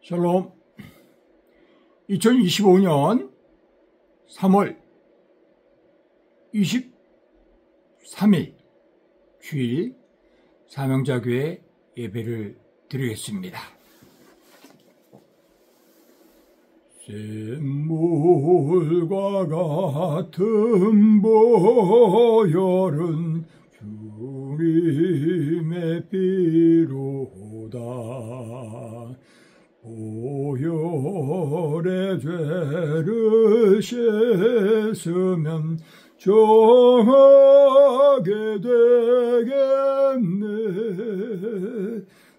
샬롬. 2025년 3월 23일 주일 사명자교회 예배를 드리겠습니다. 샘물과 같은 보혈은 주님의 피로다. 보혈의 죄를 씻으면 정하게 되겠네.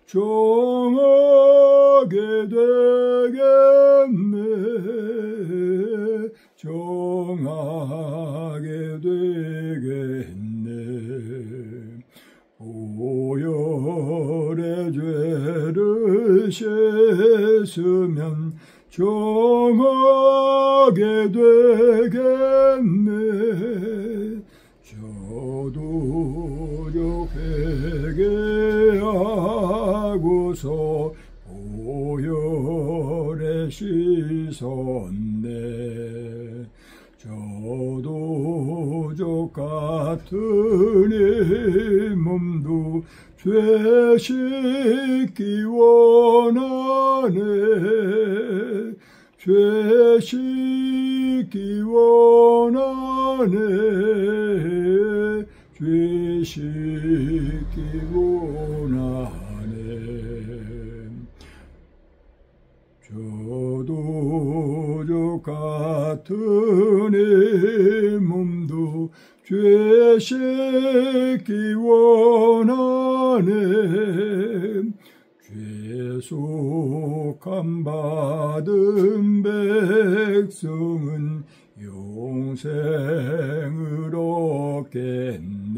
정하게 되겠네. 정하게 되겠네. 보혈의 죄를 씻으면 정하게 되겠네. 저도 회개하고서 보혈에 씻었네. 저도 저 같은 이 몸도 죄 씻기 원하네. 죄 씻기 원하네. 죄 씻기 원하네. 저도 저 같은 이 몸도 죄 씻기 원하네. 죄속함 받은 백성은 영생을 얻겠네.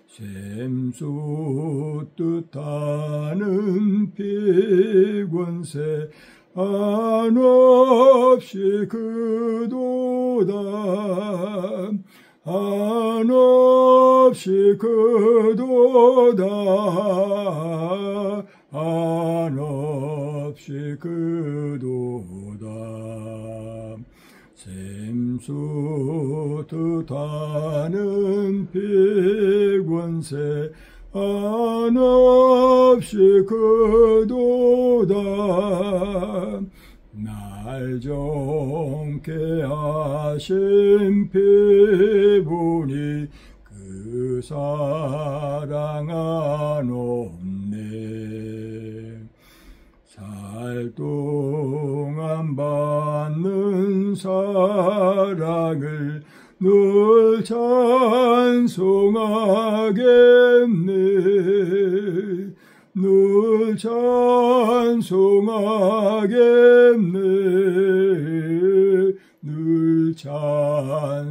샘솟 뜻하는 피권세 한없이 그도다. 한없이 그도다. 한없이 그도다. 샘솟 뜻하는 피권세 한없이 그도다. 날 정케 하신 피보니 그 사랑 한없네. 살 동안 받는 사랑을 늘 찬송하겠네. 늘 찬송하겠네. 늘 찬송하겠네.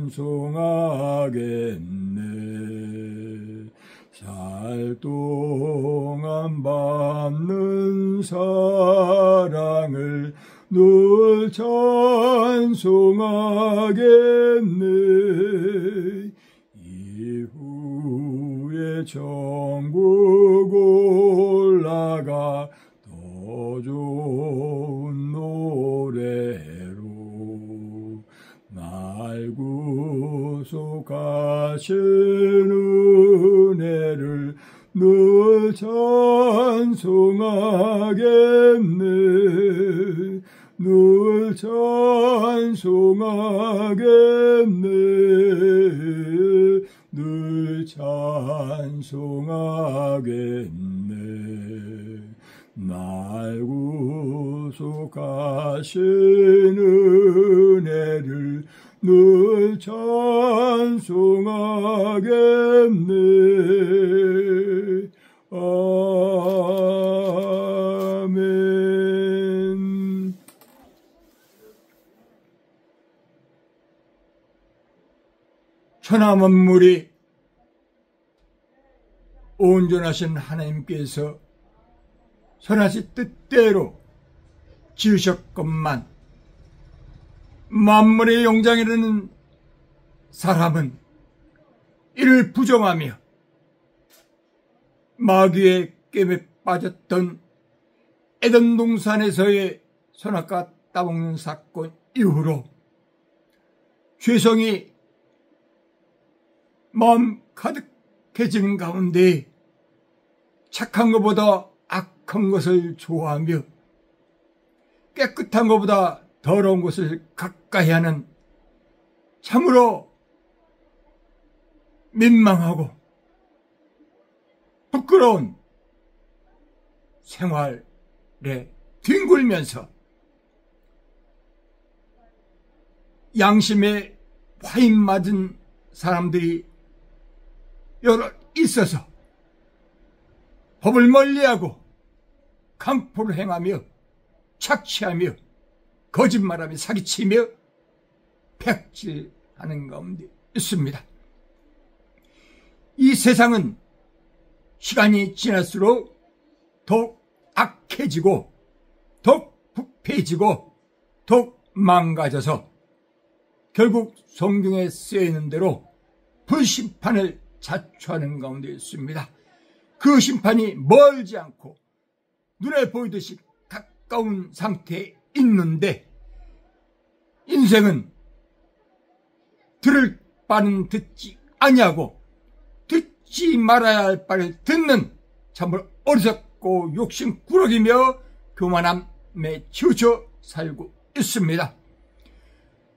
살 동안 받는 사랑을 늘 찬송하겠네. 이후에 천국 올라가 더 좋은 노래로 날 구속하신 은혜를 늘 찬송하겠네. 늘 찬송하겠네. 늘 찬송하겠네. 날 구속하신 은혜를 늘 찬송하겠네. 아멘. 천하 만물이 온전하신 하나님께서 선하신 뜻대로 지으셨건만 만물의 영장이라는 사람은 이를 부정하며 마귀의 꿰매 빠졌던 에덴 동산에서의 선악과 따먹는 사건 이후로 죄성이 마음 가득해지는 가운데 착한 것보다 악한 것을 좋아하며 깨끗한 것보다 더러운 것을 가까이 하는 참으로 민망하고 부끄러운 생활에 뒹굴면서 양심에 화인 맞은 사람들이 여러 있어서 법을 멀리하고 강포를 행하며 착취하며 거짓말하며 사기치며 팩질하는 가운데 있습니다. 이 세상은 시간이 지날수록 더욱 악해지고 더욱 부패해지고 더욱 망가져서 결국 성경에 쓰여있는 대로 불심판을 자초하는 가운데 있습니다. 그 심판이 멀지 않고 눈에 보이듯이 가까운 상태에 있는데 인생은 들을 바는 듣지 아니하고 듣지 말아야 할 바를 듣는 참으로 어리석고 욕심꾸러기며 교만함에 치우쳐 살고 있습니다.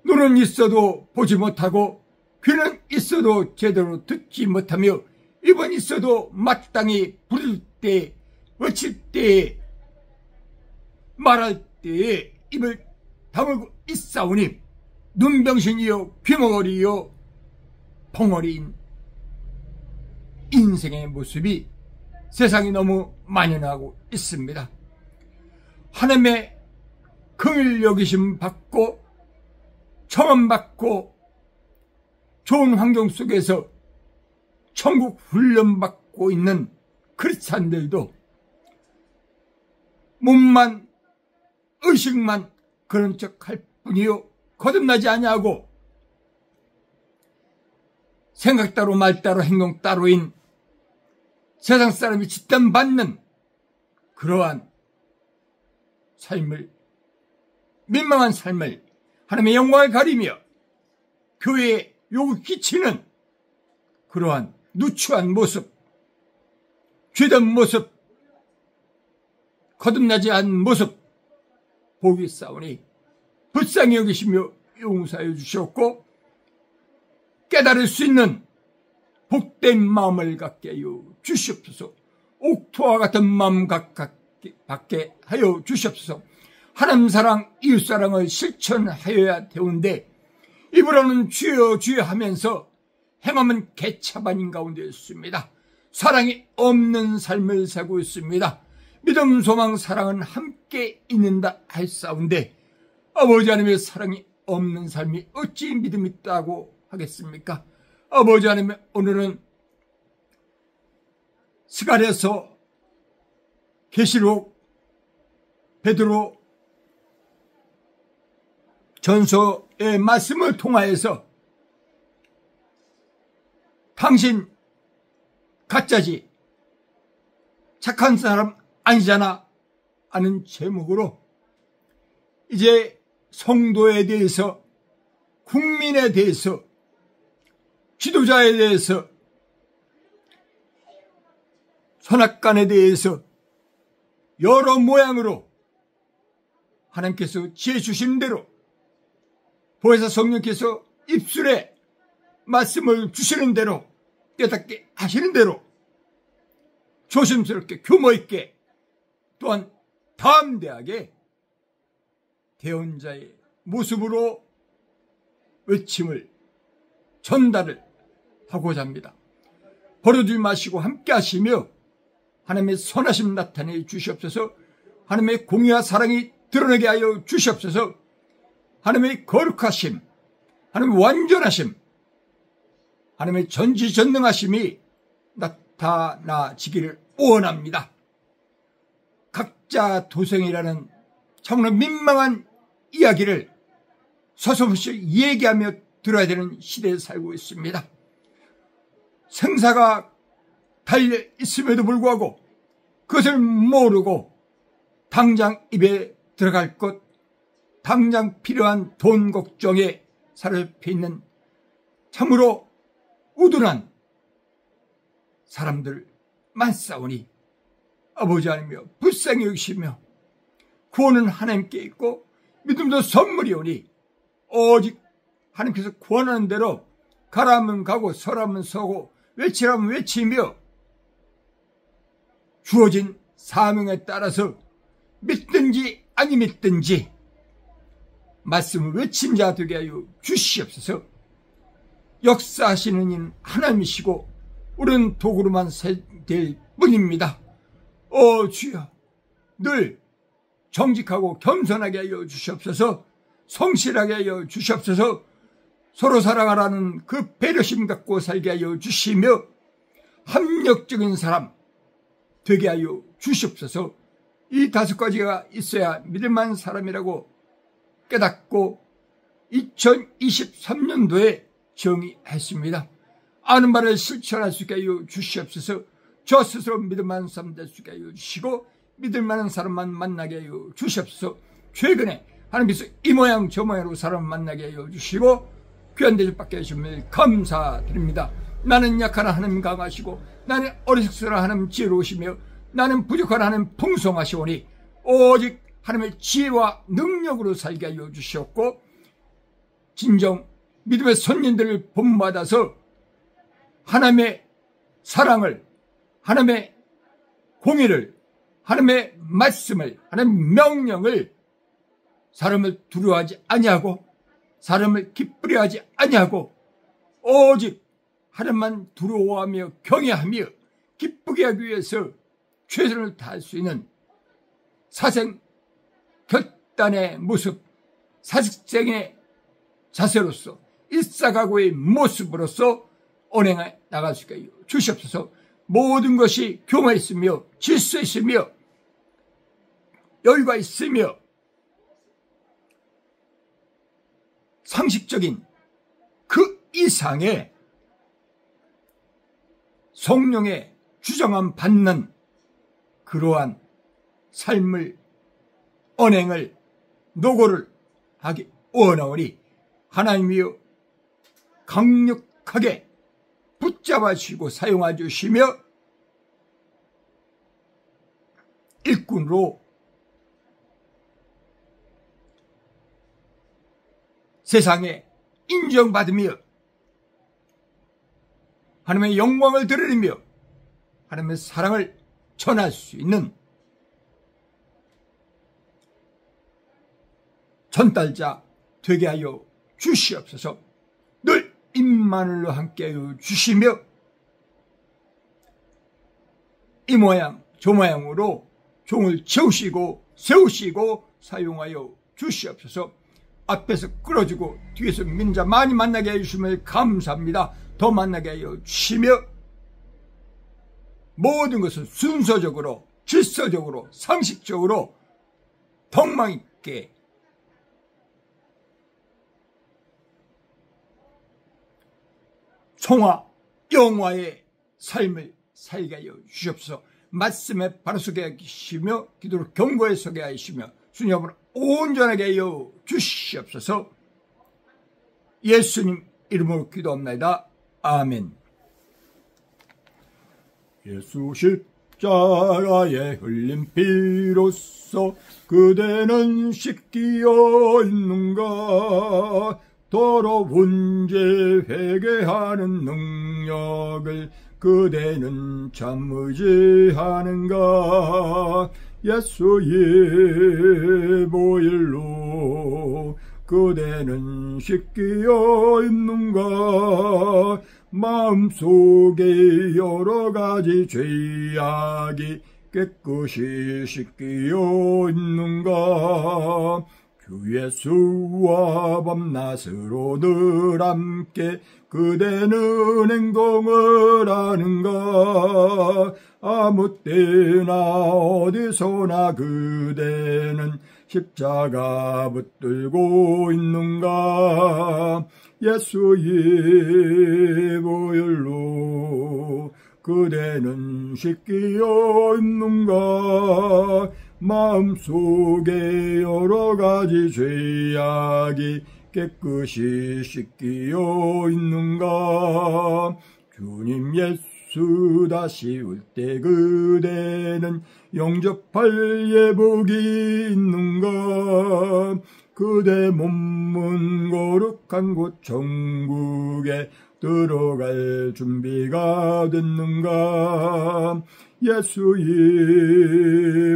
눈은 있어도 보지 못하고 귀는 있어도 제대로 듣지 못하며 입은 있어도 마땅히 부를 때, 외칠 때, 말할 때에 입을 다물고 있사오니 눈병신이요 귀머거리요 벙어리인 인생의 모습이 세상이 너무 만연하고 있습니다. 하나님의 긍휼 여기심 받고 청원받고 좋은 환경 속에서 천국 훈련받고 있는 크리스찬들도 몸만 의식만 그런 척할 뿐이요 거듭나지 아니하고 생각 따로 말 따로 행동 따로인 세상 사람이 집단받는 그러한 삶을 민망한 삶을 하나님의 영광을 가리며 교회에 욕을 끼치는 그러한 누추한 모습, 죄된 모습, 거듭나지 않은 모습 보기 싸우니 불쌍히 여기시며 용서해 주셨고 깨달을 수 있는 복된 마음을 갖게 하여 주시옵소서. 옥토와 같은 마음 갖게 하여 주시옵소서. 하나님 사랑, 이웃 사랑을 실천하여야 되는데 입으로는 주여 주여 하면서 행함은 개차반인 가운데 있습니다. 사랑이 없는 삶을 살고 있습니다. 믿음, 소망, 사랑은 함께 있는다 할사운데 아버지 하나님의 사랑이 없는 삶이 어찌 믿음이 있다고 하겠습니까? 아버지 하나님, 오늘은 스가랴서, 계시록, 베드로 전서의 말씀을 통하여서 당신 가짜지 착한 사람 아니잖아 하는 제목으로 이제 성도에 대해서, 국민에 대해서, 지도자에 대해서, 선악간에 대해서 여러 모양으로 하나님께서 지혜 주시는 대로 보혜사 성령께서 입술에 말씀을 주시는 대로 깨닫게 하시는 대로 조심스럽게 규모있게 또한 담대하게 대언자의 모습으로 외침을 전달을 하고자 합니다. 버려두지 마시고 함께 하시며 하나님의 선하심 나타내 주시옵소서. 하나님의 공의와 사랑이 드러나게 하여 주시옵소서. 하나님의 거룩하심, 하나님의 완전하심, 하나님의 전지전능하심이 나타나지기를 원합니다. 각자 도생이라는 참으로 민망한 이야기를 서슴없이 얘기하며 들어야 되는 시대에 살고 있습니다. 생사가 달려 있음에도 불구하고 그것을 모르고 당장 입에 들어갈 것, 당장 필요한 돈 걱정에 사로잡혀 있는 참으로 우둔한 사람들 많사오니 아버지 하나님이여 불쌍히 여기시며 구원은 하나님께 있고 믿음도 선물이오니 오직 하나님께서 구원하는 대로 가라면 가고 서라면 서고 외치라면 외치며 주어진 사명에 따라서 믿든지 아니 믿든지 말씀을 외친 자 되게 하여 주시옵소서. 역사하시는 인 하나님이시고 우리는 도구로만 될 뿐입니다. 주여 늘 정직하고 겸손하게 하여 주시옵소서. 성실하게 하여 주시옵소서. 서로 사랑하라는 그 배려심 갖고 살게 하여 주시며 합력적인 사람 되게 하여 주시옵소서. 이 5가지가 있어야 믿을만한 사람이라고 깨닫고 2023년도에 정의했습니다. 아는 말을 실천할 수 있게 하여 주시옵소서. 저 스스로 믿을만한 사람 될 수 있게 하여 주시고 믿을만한 사람만 만나게 하여 주시옵소서. 최근에 하나님께서 이 모양 저 모양으로 사람을 만나게 하여 주시고 귀한 대접 받게 하심을 감사드립니다. 나는 약한 하나님 강하시고 나는 어리석은 하나님 지혜로우시며 나는 부족한 하나님 풍성하시오니 오직 하나님의 지혜와 능력으로 살게 하여 주시옵고 진정 믿음의 손님들을 본받아서 하나님의 사랑을, 하나님의 공의를, 하나님의 말씀을, 하나님의 명령을 사람을 두려워하지 아니하고 사람을 기쁘게 하지 아니하고 오직 하나님만 두려워하며 경외하며 기쁘게 하기 위해서 최선을 다할 수 있는 사생 결단의 모습, 사직생의 자세로서 일사각오의 모습으로서 언행해 나갈 수 있게 주시옵소서. 모든 것이 교만 있으며 질서 있으며 여유가 있으며 상식적인 그 이상의 성령의 주장함 받는 그러한 삶을 언행을 노고를 하기 원하오니 하나님이여 강력하게 붙잡아 주시고 사용해 주시며 일꾼으로 세상에 인정받으며 하나님의 영광을 드리며 하나님의 사랑을 전할 수 있는 전달자 되게 하여 주시옵소서. 늘 임마누엘로 함께하여 주시며 이 모양 저 모양으로 종을 채우시고 세우시고 사용하여 주시옵소서. 앞에서 끌어주고 뒤에서 믿는 자 많이 만나게 해주시면 감사합니다. 더 만나게 하여 주시며 모든 것을 순서적으로 질서적으로 상식적으로 덕망 있게 총화 영화의 삶을 살게 하여 주시옵소서. 말씀에 바로 서게 하시며 기도로 경고에 서게 하시며 주님으로 온전하게 하여 주시옵소서. 예수님 이름으로 기도합니다. 아멘. 예수 십자가에 흘린 피로써 그대는 씻기어 있는가. 더러운 죄 회개하는 능력을 그대는 참 의지하는가. 예수의 보혈로 그대는 씻기어 있는가. 마음속에 여러가지 죄악이 깨끗이 씻기어 있는가. 주 예수와 밤낮으로 늘 함께 그대는 행동을 하는가. 아무 때나 어디서나 그대는 십자가 붙들고 있는가. 예수의 보혈로 그대는 씻기어 있는가. 마음속에 여러가지 죄악이 깨끗이 씻기어 있는가. 주님 예수 다시 올 때 그대는 영접할 예복이 있는가. 그대 몸은 거룩한 곳 천국에 들어갈 준비가 됐는가. 예수의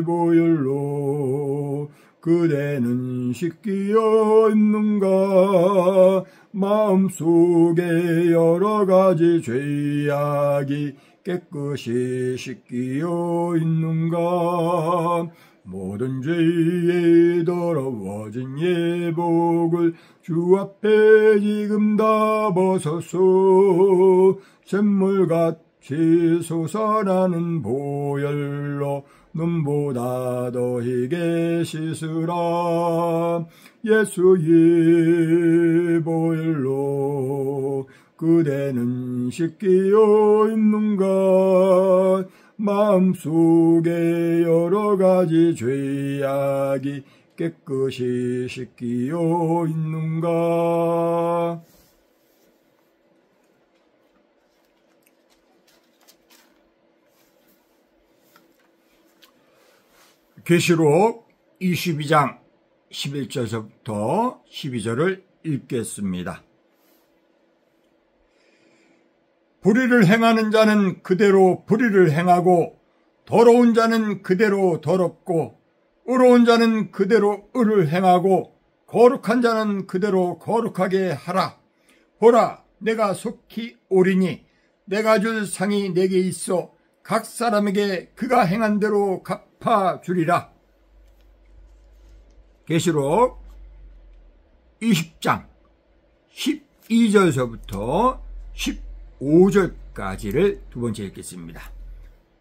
보혈로 그대는 씻기어 있는가. 마음속에 여러가지 죄악이 깨끗이 씻기어 있는가. 모든 죄에 더러워진 예복을 주 앞에 지금 다 벗어서 샘물같이 솟아나는 보혈로 눈보다 더 희게 씻으라. 예수의 보혈로 그대는 씻기어 있는가. 마음속에 여러가지 죄악이 깨끗이 씻기어 있는가. 계시록 22장 11절서부터 12절을 읽겠습니다. 불의를 행하는 자는 그대로 불의를 행하고, 더러운 자는 그대로 더럽고, 의로운 자는 그대로 의를 행하고, 거룩한 자는 그대로 거룩하게 하라. 보라, 내가 속히 오리니 내가 줄 상이 내게 있어 각 사람에게 그가 행한 대로 갚아주리라. 계시록 20장 12절서부터 15절까지를 두 번째 읽겠습니다.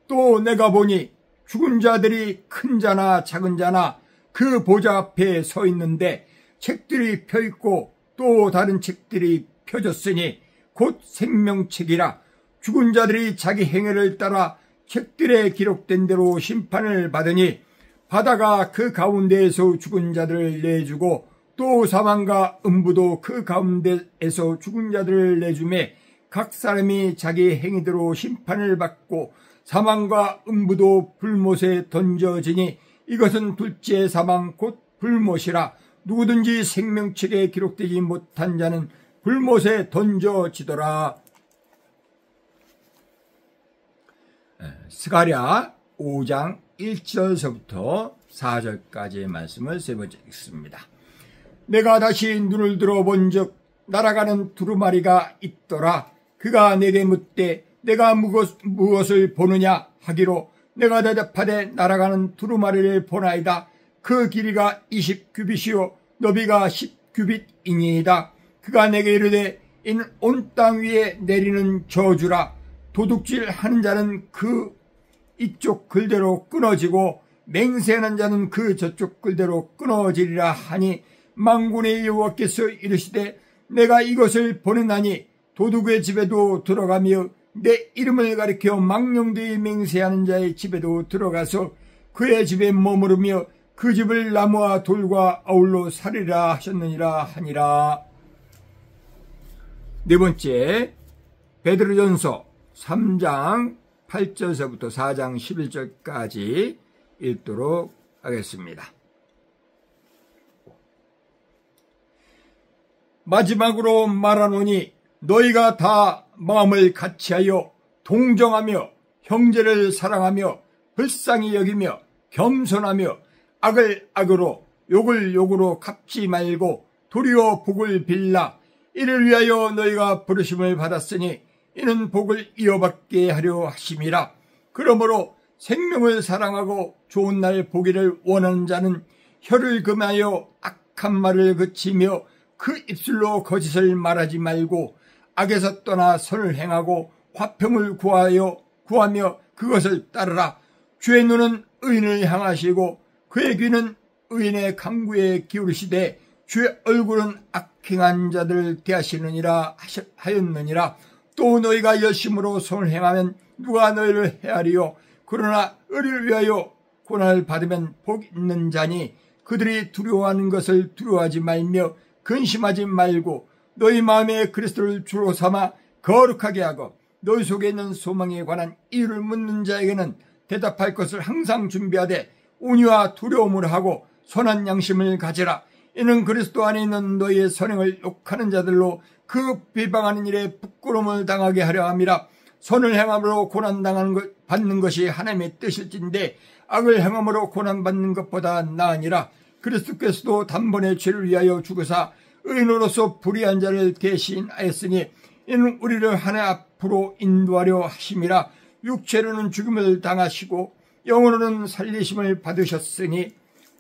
또 내가 보니 죽은 자들이 큰 자나 작은 자나 그 보좌 앞에 서 있는데 책들이 펴있고 또 다른 책들이 펴졌으니 곧 생명책이라. 죽은 자들이 자기 행위를 따라 책들에 기록된 대로 심판을 받으니 바다가 그 가운데에서 죽은 자들을 내주고 또 사망과 음부도 그 가운데에서 죽은 자들을 내주매 각 사람이 자기 행위대로 심판을 받고 사망과 음부도 불못에 던져지니 이것은 둘째 사망 곧 불못이라. 누구든지 생명책에 기록되지 못한 자는 불못에 던져지더라. 스가랴 5장 1절서부터 4절까지의 말씀을 세 번째 읽습니다. 내가 다시 눈을 들어본즉 날아가는 두루마리가 있더라. 그가 내게 묻되 내가 무엇을 보느냐 하기로 내가 대답하되 날아가는 두루마리를 보나이다. 그 길이가 20규빗이요 너비가 10규빗이니이다. 그가 내게 이르되 이는 온 땅 위에 내리는 저주라. 도둑질 하는 자는 그 이쪽 글대로 끊어지고 맹세하는 자는 그 저쪽 글대로 끊어지리라 하니 만군의 여호와께서 이르시되 내가 이것을 보내나니 도둑의 집에도 들어가며 내 이름을 가리켜 망령되이 맹세하는 자의 집에도 들어가서 그의 집에 머무르며 그 집을 나무와 돌과 아울러 살리라 하셨느니라 하니라. 네 번째, 베드로전서 3장 8절서부터 4장 11절까지 읽도록 하겠습니다. 마지막으로 말하노니 너희가 다 마음을 같이하여 동정하며 형제를 사랑하며 불쌍히 여기며 겸손하며 악을 악으로 욕을 욕으로 갚지 말고 도리어 복을 빌라. 이를 위하여 너희가 부르심을 받았으니 이는 복을 이어받게 하려 하심이라. 그러므로 생명을 사랑하고 좋은 날 보기를 원하는 자는 혀를 금하여 악한 말을 그치며 그 입술로 거짓을 말하지 말고 악에서 떠나 선을 행하고 화평을 구하며 그것을 따르라. 주의 눈은 의인을 향하시고 그의 귀는 의인의 강구에 기울이시되 주의 얼굴은 악행한 자들을 대하시느니라 하였느니라. 또 너희가 열심으로 선을 행하면 누가 너희를 헤아리요. 그러나 의를 위하여 고난을 받으면 복 있는 자니 그들이 두려워하는 것을 두려워하지 말며 근심하지 말고 너희 마음에 그리스도를 주로 삼아 거룩하게 하고 너희 속에 있는 소망에 관한 이유를 묻는 자에게는 대답할 것을 항상 준비하되 온유와 두려움을 하고 선한 양심을 가지라. 이는 그리스도 안에 있는 너희의 선행을 욕하는 자들로 그 비방하는 일에 부끄러움을 당하게 하려 함이라. 선을 행함으로 고난받는 것이 하나님의 뜻일진데 악을 행함으로 고난받는 것보다 나으니라. 그리스도께서도 단번에 죄를 위하여 죽으사 의인으로서 불의한 자를 대신하였으니 이는 우리를 하나님 앞으로 인도하려 하심이라. 육체로는 죽음을 당하시고 영으로는 살리심을 받으셨으니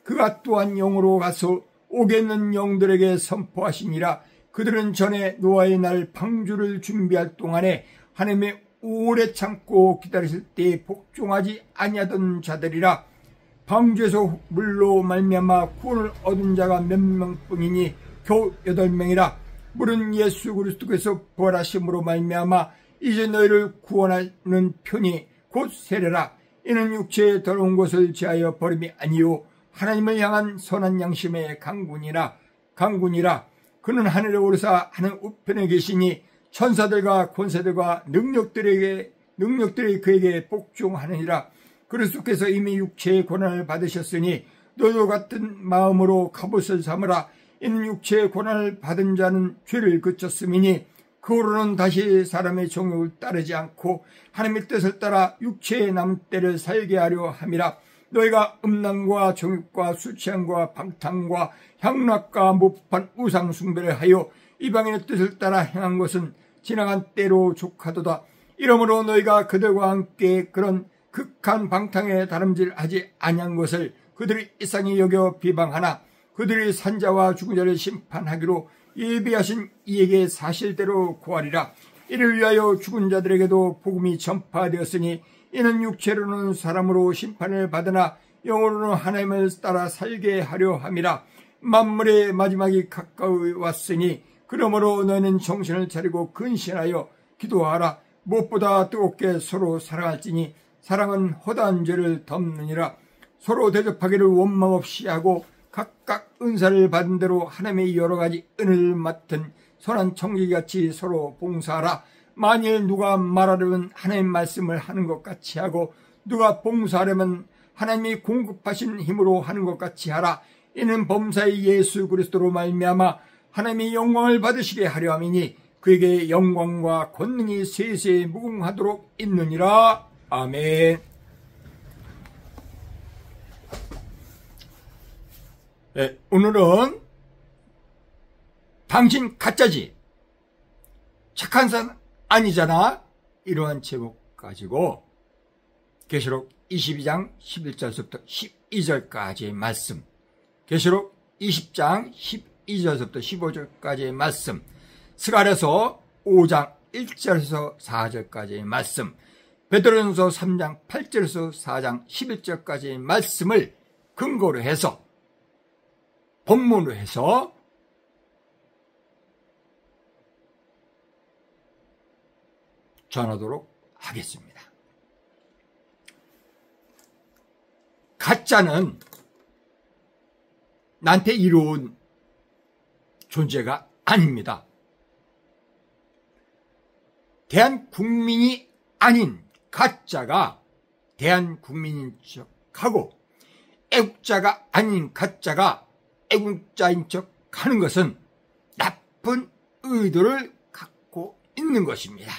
그가 또한 영으로 가서 오겠는 영들에게 선포하시니라. 그들은 전에 노아의 날 방주를 준비할 동안에 하나님의 오래 참고 기다리실 때에 복종하지 아니하던 자들이라. 방주에서 물로 말미암아 구원을 얻은 자가 몇 명뿐이니 겨우 8명이라. 물은 예수 그리스도께서 부활하심으로 말미암아 이제 너희를 구원하는 편이 곧 세례라. 이는 육체의 더러운 것을 제하여 버림이 아니요 하나님을 향한 선한 양심의 강군이라. 그는 하늘에 오르사 하늘 우편에 계시니 천사들과 권세들과 능력들이 그에게 복종하느니라. 그리스도께서 이미 육체의 고난을 받으셨으니 너희도 같은 마음으로 갑옷을 삼으라. 이는 육체의 고난을 받은 자는 죄를 그쳤음이니 그 후로는 다시 사람의 정욕을 따르지 않고 하나님의 뜻을 따라 육체의 남은 때를 살게 하려 함이라. 너희가 음란과 정욕과 술 취함과 방탕과 향락과 무법한 우상 숭배를 하여 이방인의 뜻을 따라 행한 것은 지나간 때로 족하도다. 이러므로 너희가 그들과 함께 그런 극한 방탕에 다름질하지 아니한 것을 그들이 이상히 여겨 비방하나 그들이 산자와 죽은 자를 심판하기로 예비하신 이에게 사실대로 고하리라. 이를 위하여 죽은 자들에게도 복음이 전파되었으니 이는 육체로는 사람으로 심판을 받으나 영으로는 하나님을 따라 살게 하려 함이라. 만물의 마지막이 가까이 왔으니 그러므로 너희는 정신을 차리고 근신하여 기도하라. 무엇보다 뜨겁게 서로 사랑할지니 사랑은 허다한 죄를 덮느니라. 서로 대접하기를 원망 없이 하고 각각 은사를 받은 대로 하나님의 여러 가지 은을 맡은 선한 청지기같이 서로 봉사하라. 만일 누가 말하려면 하나님 말씀을 하는 것 같이 하고 누가 봉사하려면 하나님이 공급하신 힘으로 하는 것 같이 하라. 이는 범사의 예수 그리스도로 말미암아 하나님이 영광을 받으시게 하려 함이니 그에게 영광과 권능이 세세에 무궁하도록 있느니라. 아멘. 네, 오늘은 당신 가짜지, 착한 사람 아니잖아, 이러한 제목 가지고 계시록 22장 11절부터 12절까지의 말씀, 계시록 20장 12절부터 15절까지의 말씀, 스가랴서 5장 1절에서 4절까지의 말씀, 베드로전서 3장 8절에서 4장 11절까지의 말씀을 근거로 해서 본문으로 해서 전하도록 하겠습니다. 가짜는 나한테 이로운 존재가 아닙니다. 대한국민이 아닌 가짜가 대한국민인 척하고 애국자가 아닌 가짜가 애국자인 척하는 것은 나쁜 의도를 갖고 있는 것입니다.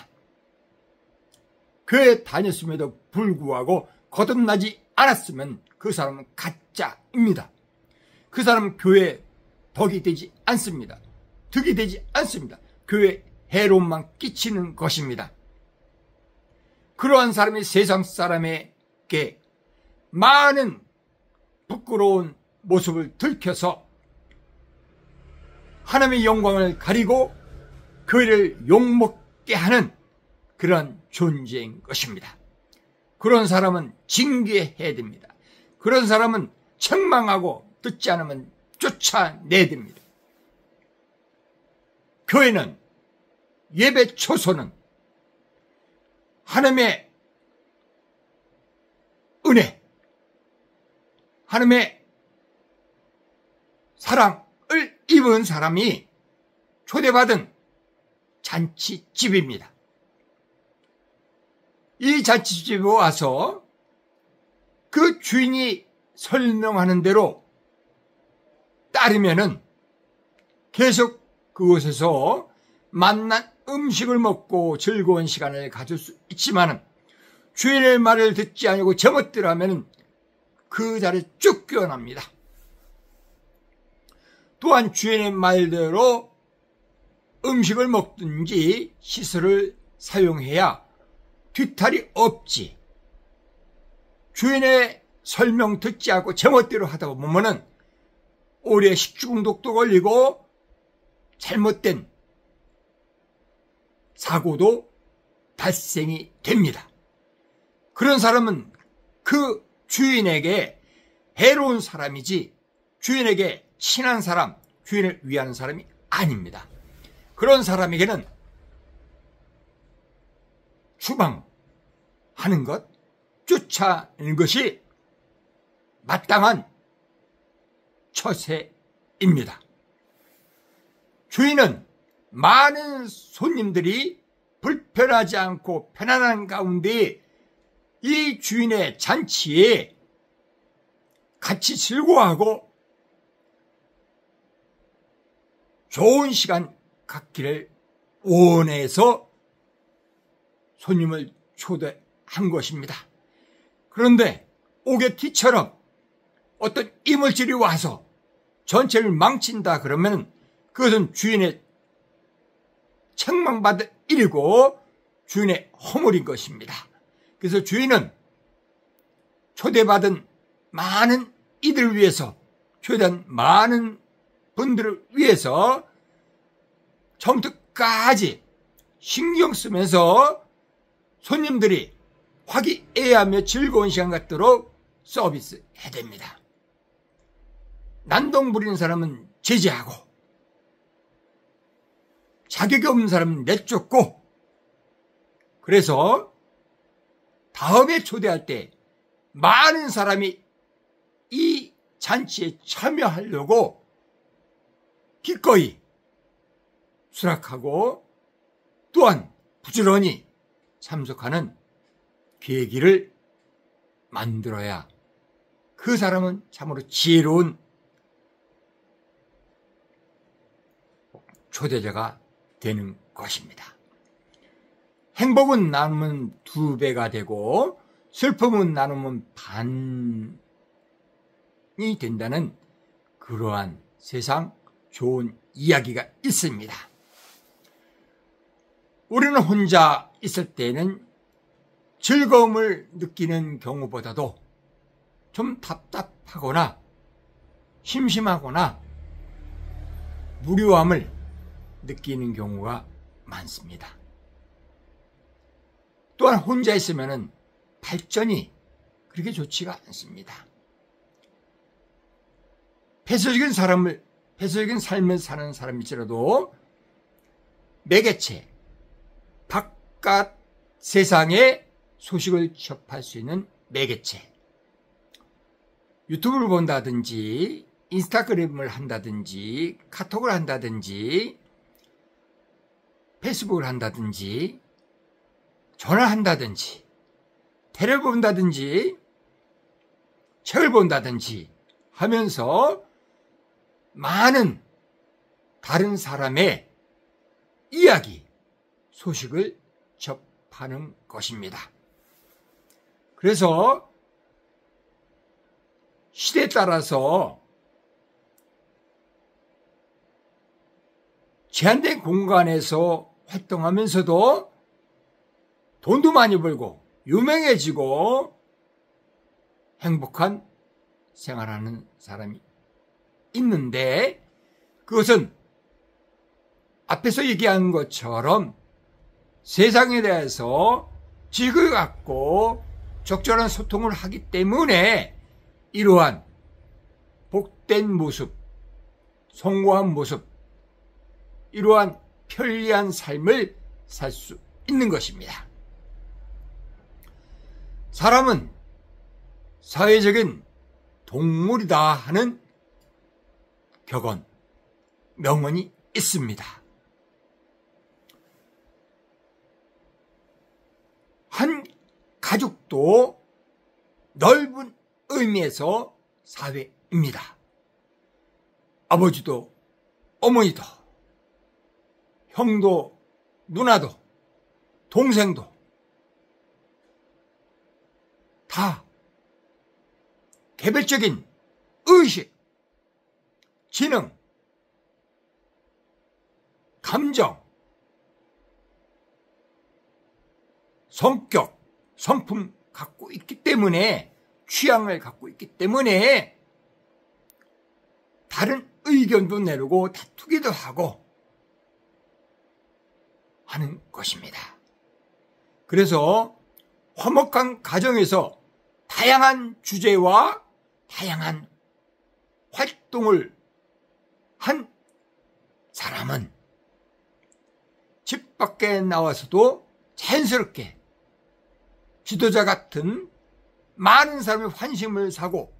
교회에 다녔음에도 불구하고 거듭나지 않았으면 그 사람은 가짜입니다. 그 사람은 교회에 덕이 되지 않습니다. 득이 되지 않습니다. 교회에 해로움만 끼치는 것입니다. 그러한 사람이 세상 사람에게 많은 부끄러운 모습을 들켜서 하나님의 영광을 가리고 교회를 욕먹게 하는 그런 존재인 것입니다. 그런 사람은 징계해야 됩니다. 그런 사람은 책망하고 듣지 않으면 쫓아내야 됩니다. 교회는, 예배 초소는 하나님의 은혜, 하나님의 사랑을 입은 사람이 초대받은 잔치집입니다. 이 잔치집에 와서 그 주인이 설명하는 대로 따르면은 계속 그곳에서 맛난 음식을 먹고 즐거운 시간을 가질 수 있지만은 주인의 말을 듣지 않고 제멋대로 하면은 그 자리에 쫓겨납니다. 또한 주인의 말대로 음식을 먹든지 시설을 사용해야 뒤탈이 없지. 주인의 설명 듣지 않고 제멋대로 하다 보면은 오래 식중독도 걸리고 잘못된 사고도 발생이 됩니다. 그런 사람은 그 주인에게 해로운 사람이지 주인에게 친한 사람, 주인을 위하는 사람이 아닙니다. 그런 사람에게는 추방하는 것, 쫓아내는 것이 마땅한 처세입니다. 주인은 많은 손님들이 불편하지 않고 편안한 가운데 이 주인의 잔치에 같이 즐거워하고 좋은 시간 갖기를 원해서 손님을 초대한 것입니다. 그런데 오게티처럼 어떤 이물질이 와서 전체를 망친다 그러면 그것은 주인의 책망받을 일이고 주인의 허물인 것입니다. 그래서 주인은 초대받은 많은 이들을 위해서, 초대한 많은 분들을 위해서 처음부터 끝까지 신경 쓰면서 손님들이 화기애애하며 즐거운 시간 갖도록 서비스해야 됩니다. 난동 부리는 사람은 제지하고 자격이 없는 사람은 내쫓고, 그래서 다음에 초대할 때 많은 사람이 이 잔치에 참여하려고 기꺼이 수락하고 또한 부지런히 참석하는 계기를 만들어야 그 사람은 참으로 지혜로운 초대자가 되는 것입니다. 행복은 나누면 2배가 되고 슬픔은 나누면 반이 된다는 그러한 세상 좋은 이야기가 있습니다. 우리는 혼자 있을 때는 즐거움을 느끼는 경우보다도 좀 답답하거나 심심하거나 무료함을 느끼는 경우가 많습니다. 또한 혼자 있으면 발전이 그렇게 좋지가 않습니다. 폐쇄적인 삶을 사는 사람일지라도 매개체, 바깥 세상의 소식을 접할 수 있는 매개체, 유튜브를 본다든지 인스타그램을 한다든지 카톡을 한다든지 페이스북을 한다든지 전화한다든지 테레비를 본다든지 책을 본다든지 하면서 많은 다른 사람의 이야기, 소식을 접하는 것입니다. 그래서 시대에 따라서 제한된 공간에서 활동하면서도 돈도 많이 벌고 유명해지고 행복한 생활하는 사람이 있는데, 그것은 앞에서 얘기한 것처럼 세상에 대해서 지식을 갖고 적절한 소통을 하기 때문에 이러한 복된 모습, 성공한 모습, 이러한 편리한 삶을 살 수 있는 것입니다. 사람은 사회적인 동물이다 하는 격언, 명언이 있습니다. 한 가족도 넓은 의미에서 사회입니다. 아버지도 어머니도 형도 누나도 동생도 다 개별적인 의식, 지능, 감정, 성격, 성품 갖고 있기 때문에, 취향을 갖고 있기 때문에 다른 의견도 내놓고 다투기도 하고 하는 것입니다. 그래서 화목한 가정에서 다양한 주제와 다양한 활동을 한 사람은 집 밖에 나와서도 자연스럽게 지도자 같은 많은 사람이 환심을 사고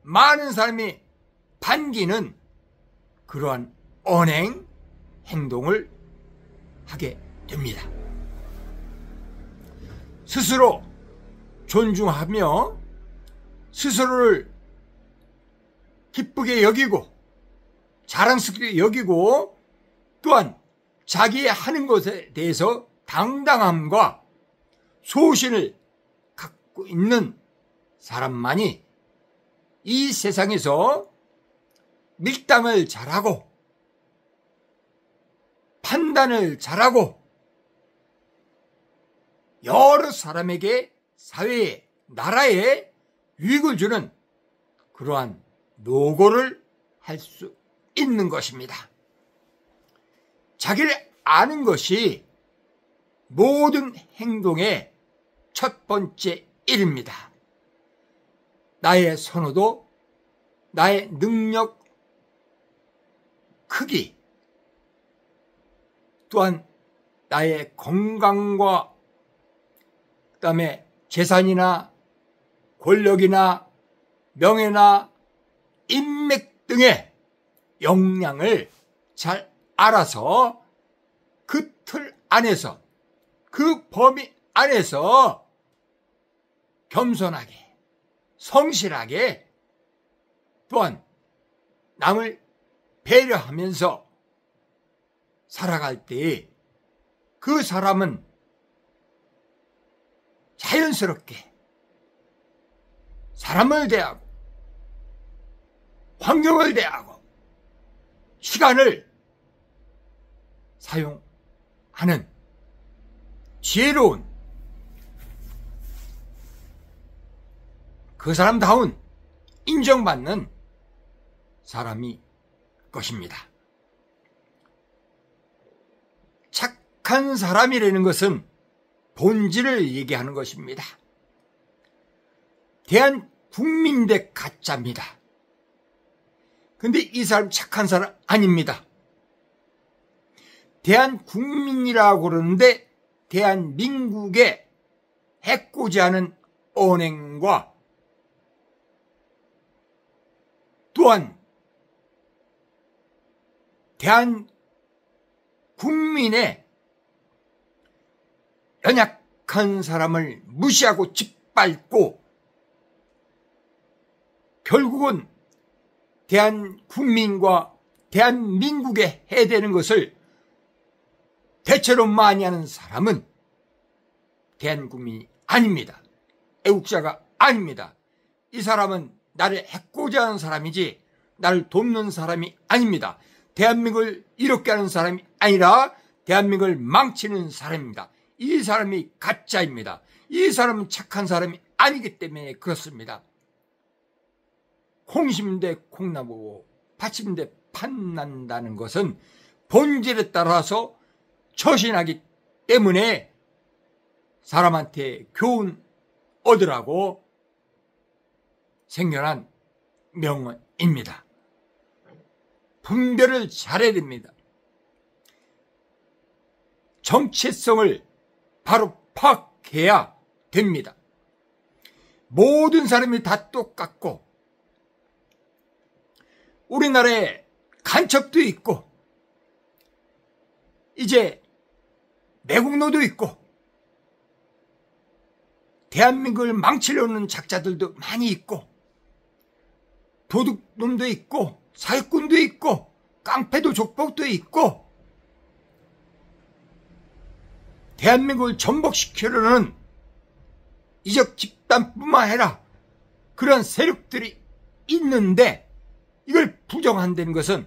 많은 사람이 반기는 그러한 언행, 행동을 하게 됩니다. 스스로 존중하며 스스로를 기쁘게 여기고 자랑스럽게 여기고 또한 자기의 하는 것에 대해서 당당함과 소신을 갖고 있는 사람만이 이 세상에서 밀당을 잘하고 판단을 잘하고 여러 사람에게 사회에 나라에 유익을 주는 그러한 노고를 할 수 있는 것입니다. 자기를 아는 것이 모든 행동의 첫 번째 일입니다. 나의 선호도, 나의 능력 크기, 또한 나의 건강과 그다음에 재산이나 권력이나 명예나 인맥 등의 역량을 잘 알아서 그 틀 안에서, 그 범위 안에서 겸손하게, 성실하게, 또한 남을 배려하면서 살아갈 때 그 사람은 자연스럽게 사람을 대하고 환경을 대하고 시간을 사용하는 지혜로운 그 사람다운 인정받는 사람이 것입니다. 착한 사람이라는 것은 본질을 얘기하는 것입니다. 대한국민 대 가짜입니다. 근데 이 사람 착한 사람 아닙니다. 대한국민이라고 그러는데 대한민국에 해코지하는 언행과 또한 대한국민의 연약한 사람을 무시하고 짓밟고 결국은 대한국민과 대한민국에 해대는 것을 대체로 많이 하는 사람은 대한국민이 아닙니다. 애국자가 아닙니다. 이 사람은 나를 해코지하는 하는 사람이지 나를 돕는 사람이 아닙니다. 대한민국을 이롭게 하는 사람이 아니라 대한민국을 망치는 사람입니다. 이 사람이 가짜입니다. 이 사람은 착한 사람이 아니기 때문에 그렇습니다. 콩심대 콩나무고 팥심대 팥난다는 것은 본질에 따라서 처신하기 때문에 사람한테 교훈 얻으라고 생겨난 명언입니다. 분별을 잘해야 됩니다. 정체성을 바로 파악해야 됩니다. 모든 사람이 다 똑같고 우리나라에 간첩도 있고 이제 매국노도 있고 대한민국을 망치려는 작자들도 많이 있고 도둑놈도 있고 사기꾼도 있고 깡패도 족복도 있고 대한민국을 전복시키려는 이적 집단뿐만 아니라 그런 세력들이 있는데 이걸 부정한다는 것은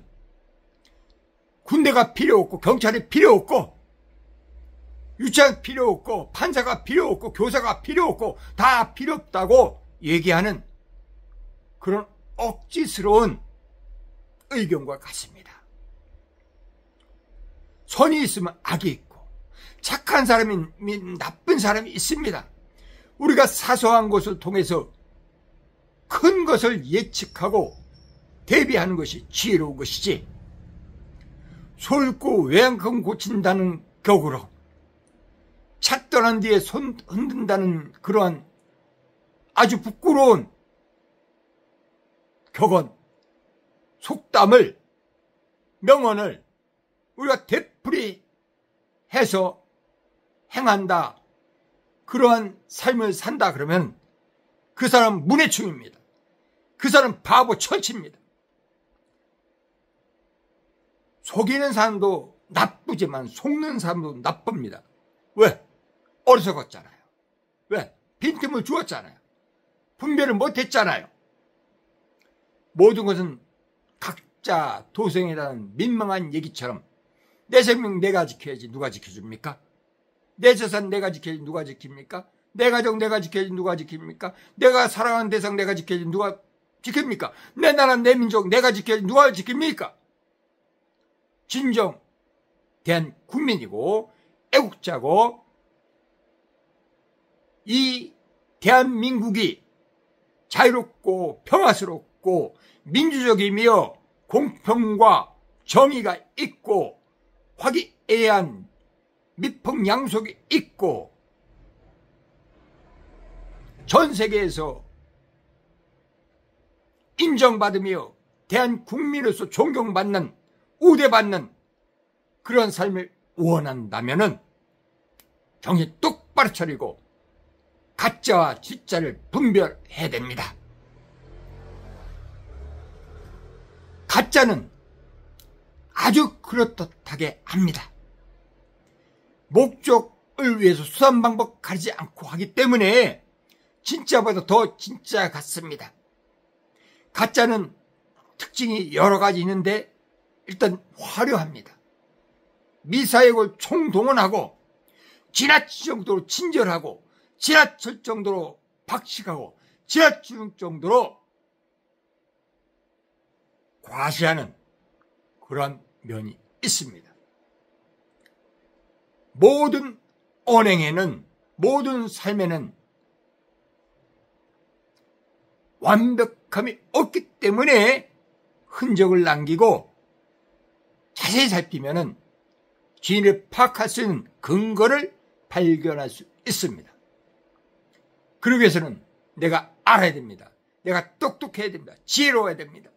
군대가 필요 없고 경찰이 필요 없고 유치원 필요 없고 판사가 필요 없고 교사가 필요 없고 다 필요 없다고 얘기하는 그런 억지스러운 의견과 같습니다. 선이 있으면 악이 있고 착한 사람이 나쁜 사람이 있습니다. 우리가 사소한 것을 통해서 큰 것을 예측하고 대비하는 것이 지혜로운 것이지 소 읊고 외양간 고친다는 격으로 차 떠난 뒤에 손 흔든다는 그러한 아주 부끄러운 격언, 속담을, 명언을 우리가 되풀이 해서 행한다. 그러한 삶을 산다 그러면 그 사람 문해충입니다. 그 사람 바보 천치입니다. 속이는 사람도 나쁘지만 속는 사람도 나쁩니다. 왜? 어리석었잖아요. 왜? 빈틈을 주었잖아요. 분별을 못했잖아요. 모든 것은 각자 도생이라는 민망한 얘기처럼 내 생명 내가 지켜야지 누가 지켜줍니까? 내 재산 내가 지켜야지 누가 지킵니까? 내 가족 내가 지켜야지 누가 지킵니까? 내가 사랑하는 대상 내가 지켜야지 누가 지킵니까? 내 나라 내 민족 내가 지켜야지 누가 지킵니까? 진정 대한 국민이고 애국자고 이 대한민국이 자유롭고 평화스럽고 민주적이며 공평과 정의가 있고 화기애애한 미풍양속이 있고 전 세계에서 인정받으며 대한국민으로서 존경받는 우대받는 그런 삶을 원한다면은 정신 똑바로 차리고 가짜와 진짜를 분별해야 됩니다. 가짜는 아주 그렇듯하게 합니다. 목적을 위해서 수단 방법 가리지 않고 하기 때문에 진짜보다 더 진짜 같습니다. 가짜는 특징이 여러 가지 있는데 일단 화려합니다. 미사역을 총동원하고 지나칠 정도로 친절하고 지나칠 정도로 박식하고 지나칠 정도로 과시하는 그런 면이 있습니다. 모든 언행에는 모든 삶에는 완벽함이 없기 때문에 흔적을 남기고 자세히 살피면은 진위를 파악할 수 있는 근거를 발견할 수 있습니다. 그러기 위해서는 내가 알아야 됩니다. 내가 똑똑해야 됩니다. 지혜로워야 됩니다.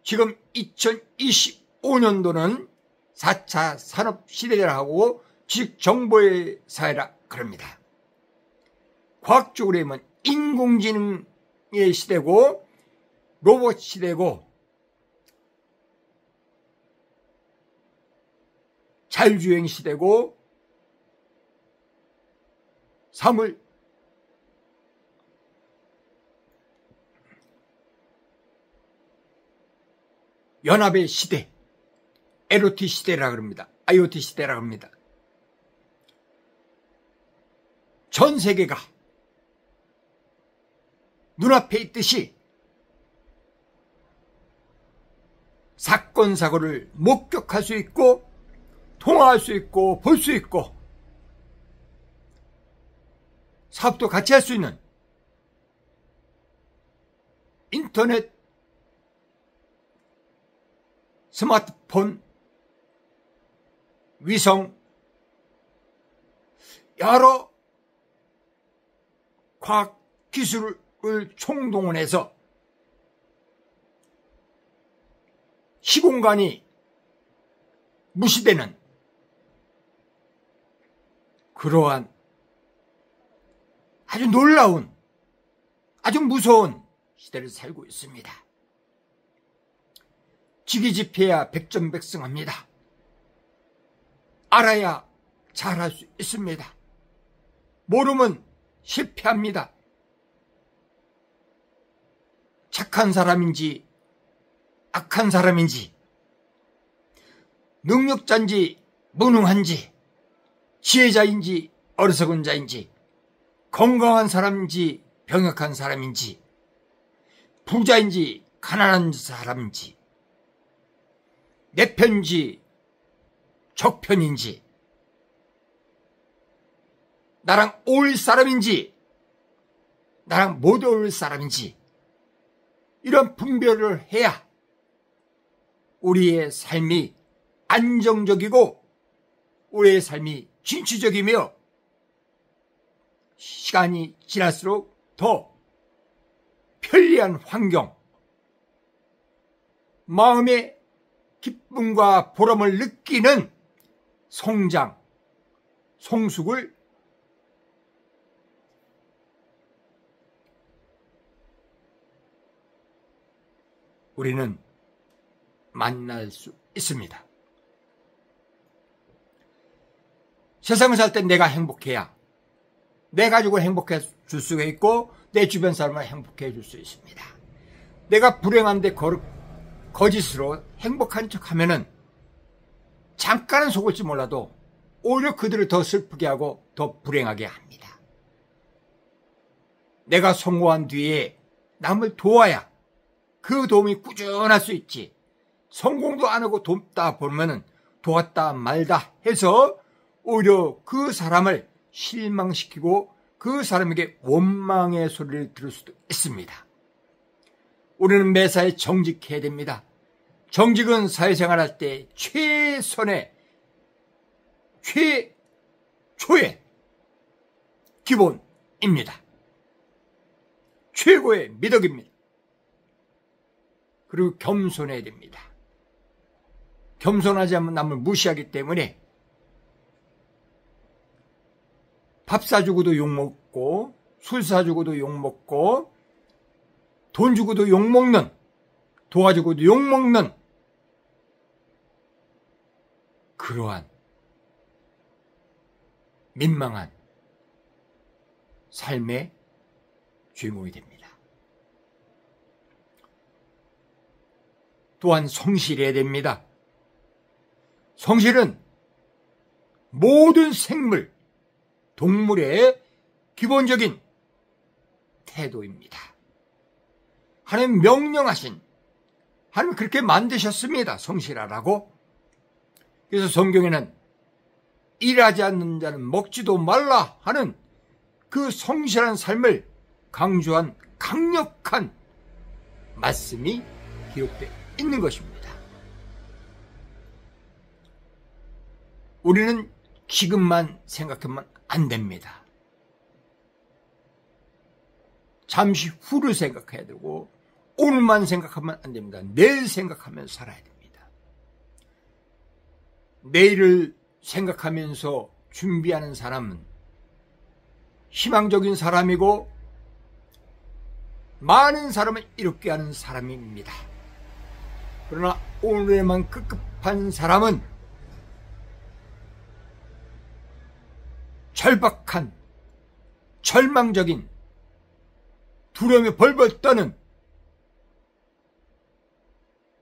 지금 2025년도는 4차 산업시대라고 지식정보의 사회라 그럽니다. 과학적으로 하면 인공지능의 시대고 로봇 시대고 자율주행 시대고 사물 연합의 시대, LOT 시대라 그럽니다. IoT 시대라 합니다. 전 세계가 눈앞에 있듯이 사건 사고를 목격할 수 있고 통화할 수 있고 볼 수 있고 사업도 같이 할 수 있는 인터넷, 스마트폰, 위성, 여러 과학 기술을 총동원해서 시공간이 무시되는 그러한 아주 놀라운, 아주 무서운 시대를 살고 있습니다. 지기지폐야 백전백승합니다. 알아야 잘할 수 있습니다. 모르면 실패합니다. 착한 사람인지 악한 사람인지, 능력자인지 무능한지, 지혜자인지 어리석은 자인지, 건강한 사람인지 병약한 사람인지, 부자인지 가난한 사람인지, 내 편인지 적편인지, 나랑 어울릴 사람인지 나랑 못 어울릴 사람인지, 이런 분별을 해야 우리의 삶이 안정적이고 우리의 삶이 진취적이며 시간이 지날수록 더 편리한 환경, 마음의 기쁨과 보람을 느끼는 성장, 성숙을 우리는 만날 수 있습니다. 세상을 살 때 내가 행복해야 내 가족을 행복해 줄 수가 있고 내 주변 사람을 행복해 줄 수 있습니다. 내가 불행한데 거짓으로 행복한 척하면은 잠깐은 속을지 몰라도 오히려 그들을 더 슬프게 하고 더 불행하게 합니다. 내가 성공한 뒤에 남을 도와야 그 도움이 꾸준할 수 있지, 성공도 안 하고 돕다 보면은 도왔다 말다 해서 오히려 그 사람을 실망시키고 그 사람에게 원망의 소리를 들을 수도 있습니다. 우리는 매사에 정직해야 됩니다. 정직은 사회생활할 때 최선의 최초의 기본입니다. 최고의 미덕입니다. 그리고 겸손해야 됩니다. 겸손하지 않으면 남을 무시하기 때문에 밥 사주고도 욕먹고, 술 사주고도 욕먹고, 돈 주고도 욕먹는, 도와주고도 욕먹는 그러한 민망한 삶의 주인공이 됩니다. 또한 성실해야 됩니다. 성실은 모든 생물, 동물의 기본적인 태도입니다. 하나님 명령하신, 하나님 그렇게 만드셨습니다. 성실하라고. 그래서 성경에는 일하지 않는 자는 먹지도 말라 하는 그 성실한 삶을 강조한 강력한 말씀이 기록되어 있는 것입니다. 우리는 지금만 생각하면 안 됩니다. 잠시 후를 생각해야 되고 오늘만 생각하면 안 됩니다. 내일 생각하면서 살아야 됩니다. 내일을 생각하면서 준비하는 사람은 희망적인 사람이고 많은 사람을 이롭게 하는 사람입니다. 그러나 오늘에만 급급한 사람은 절박한, 절망적인, 두려움에 벌벌 떠는,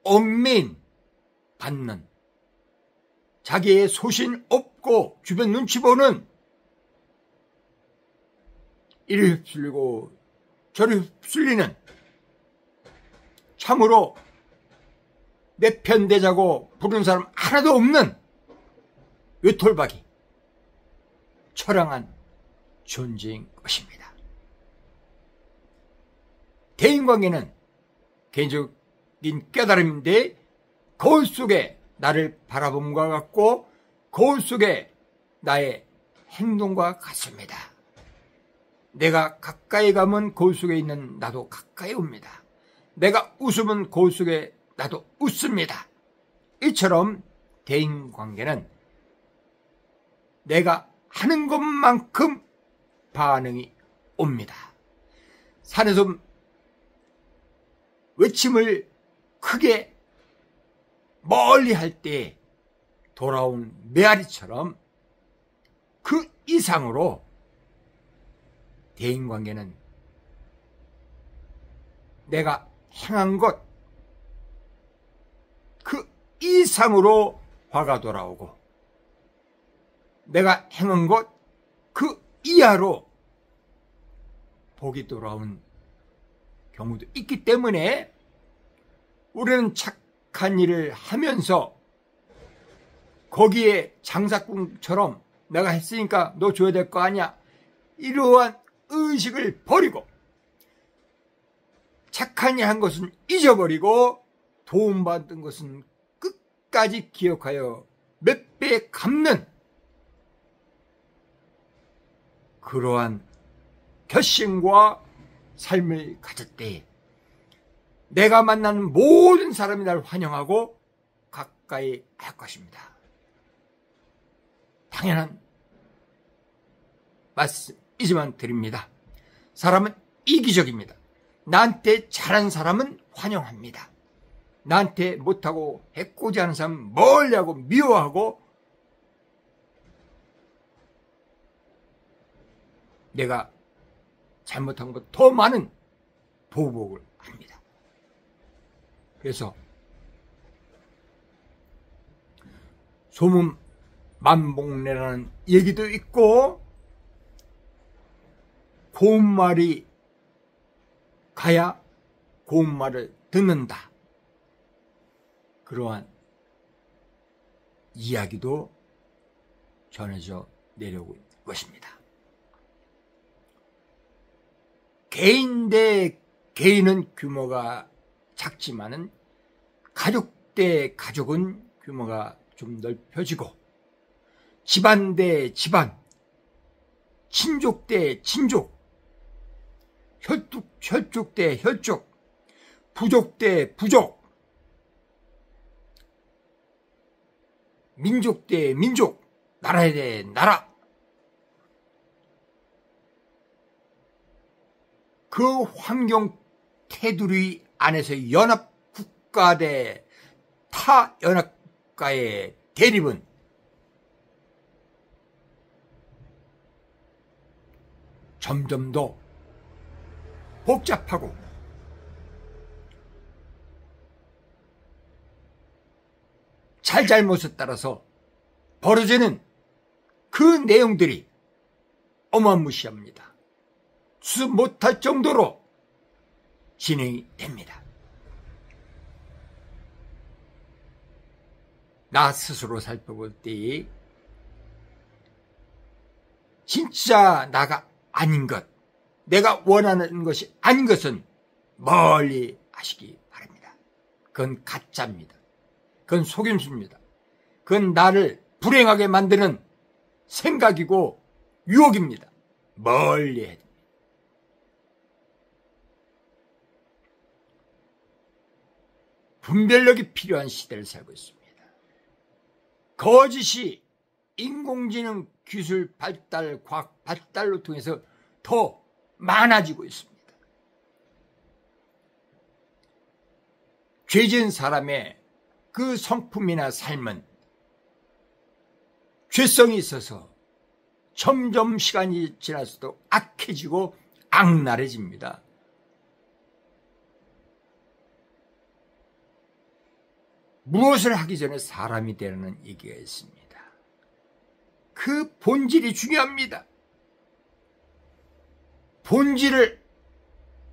얽매인 받는, 자기의 소신 없고 주변 눈치 보는, 이리 휩쓸리고 저리 휩쓸리는, 참으로 내 편 대자고 부르는 사람 하나도 없는 외톨박이, 처량한 존재인 것입니다. 대인관계는 개인적인 깨달음인데 거울 속에 나를 바라봄과 같고 거울 속에 나의 행동과 같습니다. 내가 가까이 가면 거울 속에 있는 나도 가까이 옵니다. 내가 웃으면 거울 속에 나도 웃습니다. 이처럼 대인관계는 내가 하는 것만큼 반응이 옵니다. 산에서 외침을 크게 멀리 할 때 돌아온 메아리처럼 그 이상으로 대인관계는 내가 행한 것 그 이상으로 화가 돌아오고 내가 행한 것 그 이하로 복이 돌아온 경우도 있기 때문에 우리는 착한 일을 하면서 거기에 장사꾼처럼 내가 했으니까 너 줘야 될 거 아니야, 이러한 의식을 버리고 착한 일 한 것은 잊어버리고 도움받은 것은 끝까지 기억하여 몇 배 갚는 그러한 결심과 삶을 가질 때 내가 만나는 모든 사람이 날 환영하고 가까이 할 것입니다. 당연한 말씀이지만 드립니다. 사람은 이기적입니다. 나한테 잘한 사람은 환영합니다. 나한테 못하고 해코지하는 사람은 멀리하고 미워하고 내가 잘못한 것 더 많은 보복을 합니다. 그래서 소문 만복내라는 얘기도 있고 고운 말이 가야 고운 말을 듣는다, 그러한 이야기도 전해져 내려오고 있는 것입니다. 개인 대 개인은 규모가 작지만은 가족 대 가족은 규모가 좀 넓혀지고 집안 대 집안, 친족 대 친족, 혈족 대 혈족, 부족 대 부족, 민족 대 민족, 나라 대 나라, 그 환경 테두리 안에서 연합국가 대 타연합국가의 대립은 점점 더 복잡하고 잘잘못에 따라서 벌어지는 그 내용들이 어마무시합니다. 수습 못할 정도로 진행이 됩니다. 나 스스로 살펴볼 때 진짜 나가 아닌 것, 내가 원하는 것이 아닌 것은 멀리 하시기 바랍니다. 그건 가짜입니다. 그건 속임수입니다. 그건 나를 불행하게 만드는 생각이고 유혹입니다. 멀리 해야 됩니다. 분별력이 필요한 시대를 살고 있습니다. 거짓이 인공지능 기술 발달, 과학 발달로 통해서 더 많아지고 있습니다. 죄지은 사람의 그 성품이나 삶은 죄성이 있어서 점점 시간이 지날수록 악해지고 악랄해집니다. 무엇을 하기 전에 사람이 되라는 얘기가 있습니다. 그 본질이 중요합니다. 본질을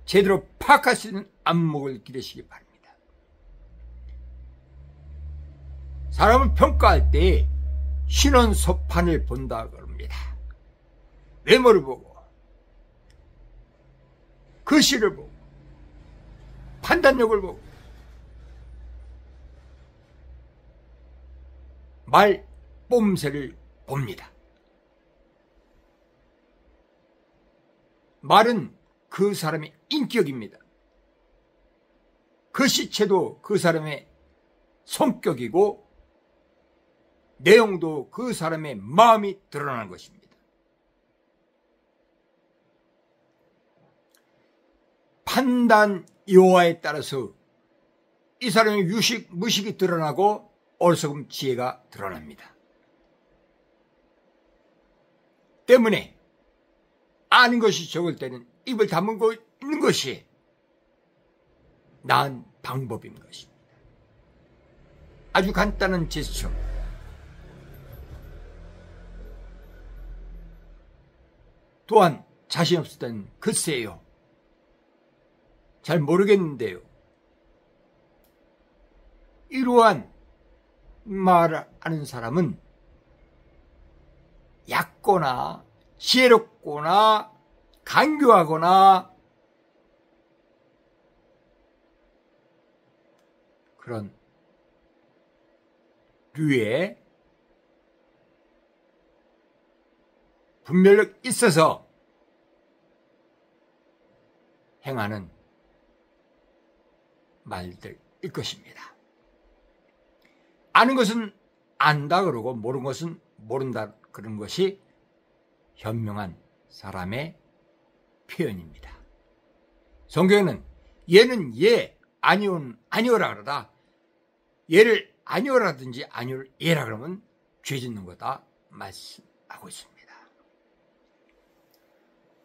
제대로 파악할 수 있는 안목을 기르시기 바랍니다. 사람을 평가할 때 신원서판을 본다 그럽니다. 외모를 보고 글씨를 보고 판단력을 보고 말 뽐새를 봅니다. 말은 그 사람의 인격입니다. 글씨체도 그 사람의 성격이고 내용도 그 사람의 마음이 드러나는 것입니다. 판단 여호와에 따라서 이 사람의 유식, 무식이 드러나고 어리석음, 지혜가 드러납니다. 때문에 아는 것이 적을 때는 입을 다물고 있는 것이 나은 방법인 것입니다. 아주 간단한 제스처. 또한 자신 없을 때는 글쎄요, 잘 모르겠는데요, 이러한 말을 하는 사람은 얕거나 지혜롭거나 간교하거나 그런 류의 분별력 있어서 행하는 말들일 것입니다. 아는 것은 안다 그러고 모르는 것은 모른다 그런 것이 현명한 사람의 표현입니다. 성경에는 얘는 예, 아니오는 아니오라 그러다, 얘를 아니오라든지 아니오를 예라 그러면 죄 짓는 거다 말씀하고 있습니다.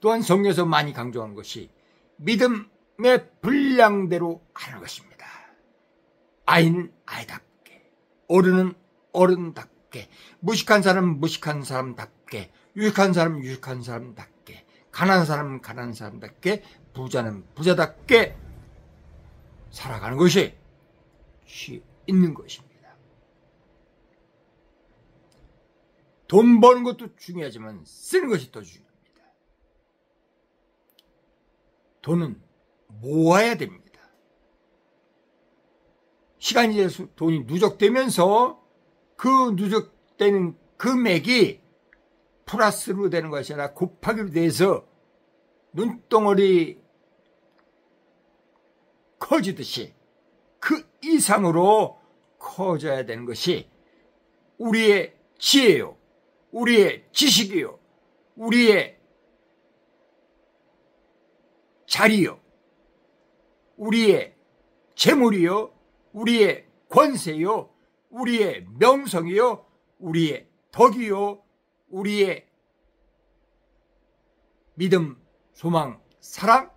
또한 성경에서 많이 강조하는 것이 믿음의 분량대로 하는 것입니다. 아이는 아이답게, 어른은 어른답게, 무식한 사람은 무식한 사람답게, 유익한 사람은 유익한 사람답게, 가난한 사람은 가난한 사람답게, 부자는 부자답게 살아가는 것이 시 있는 것입니다. 돈 버는 것도 중요하지만 쓰는 것이 더 중요합니다. 돈은 모아야 됩니다. 시간이 지나서 돈이 누적되면서 그 누적되는 금액이 플러스로 되는 것이 아니라 곱하기로 돼서 눈덩어리 커지듯이 그 이상으로 커져야 되는 것이 우리의 지혜요, 우리의 지식이요, 우리의 자리요, 우리의 재물이요, 우리의 권세요, 우리의 명성이요, 우리의 덕이요, 우리의 믿음, 소망, 사랑,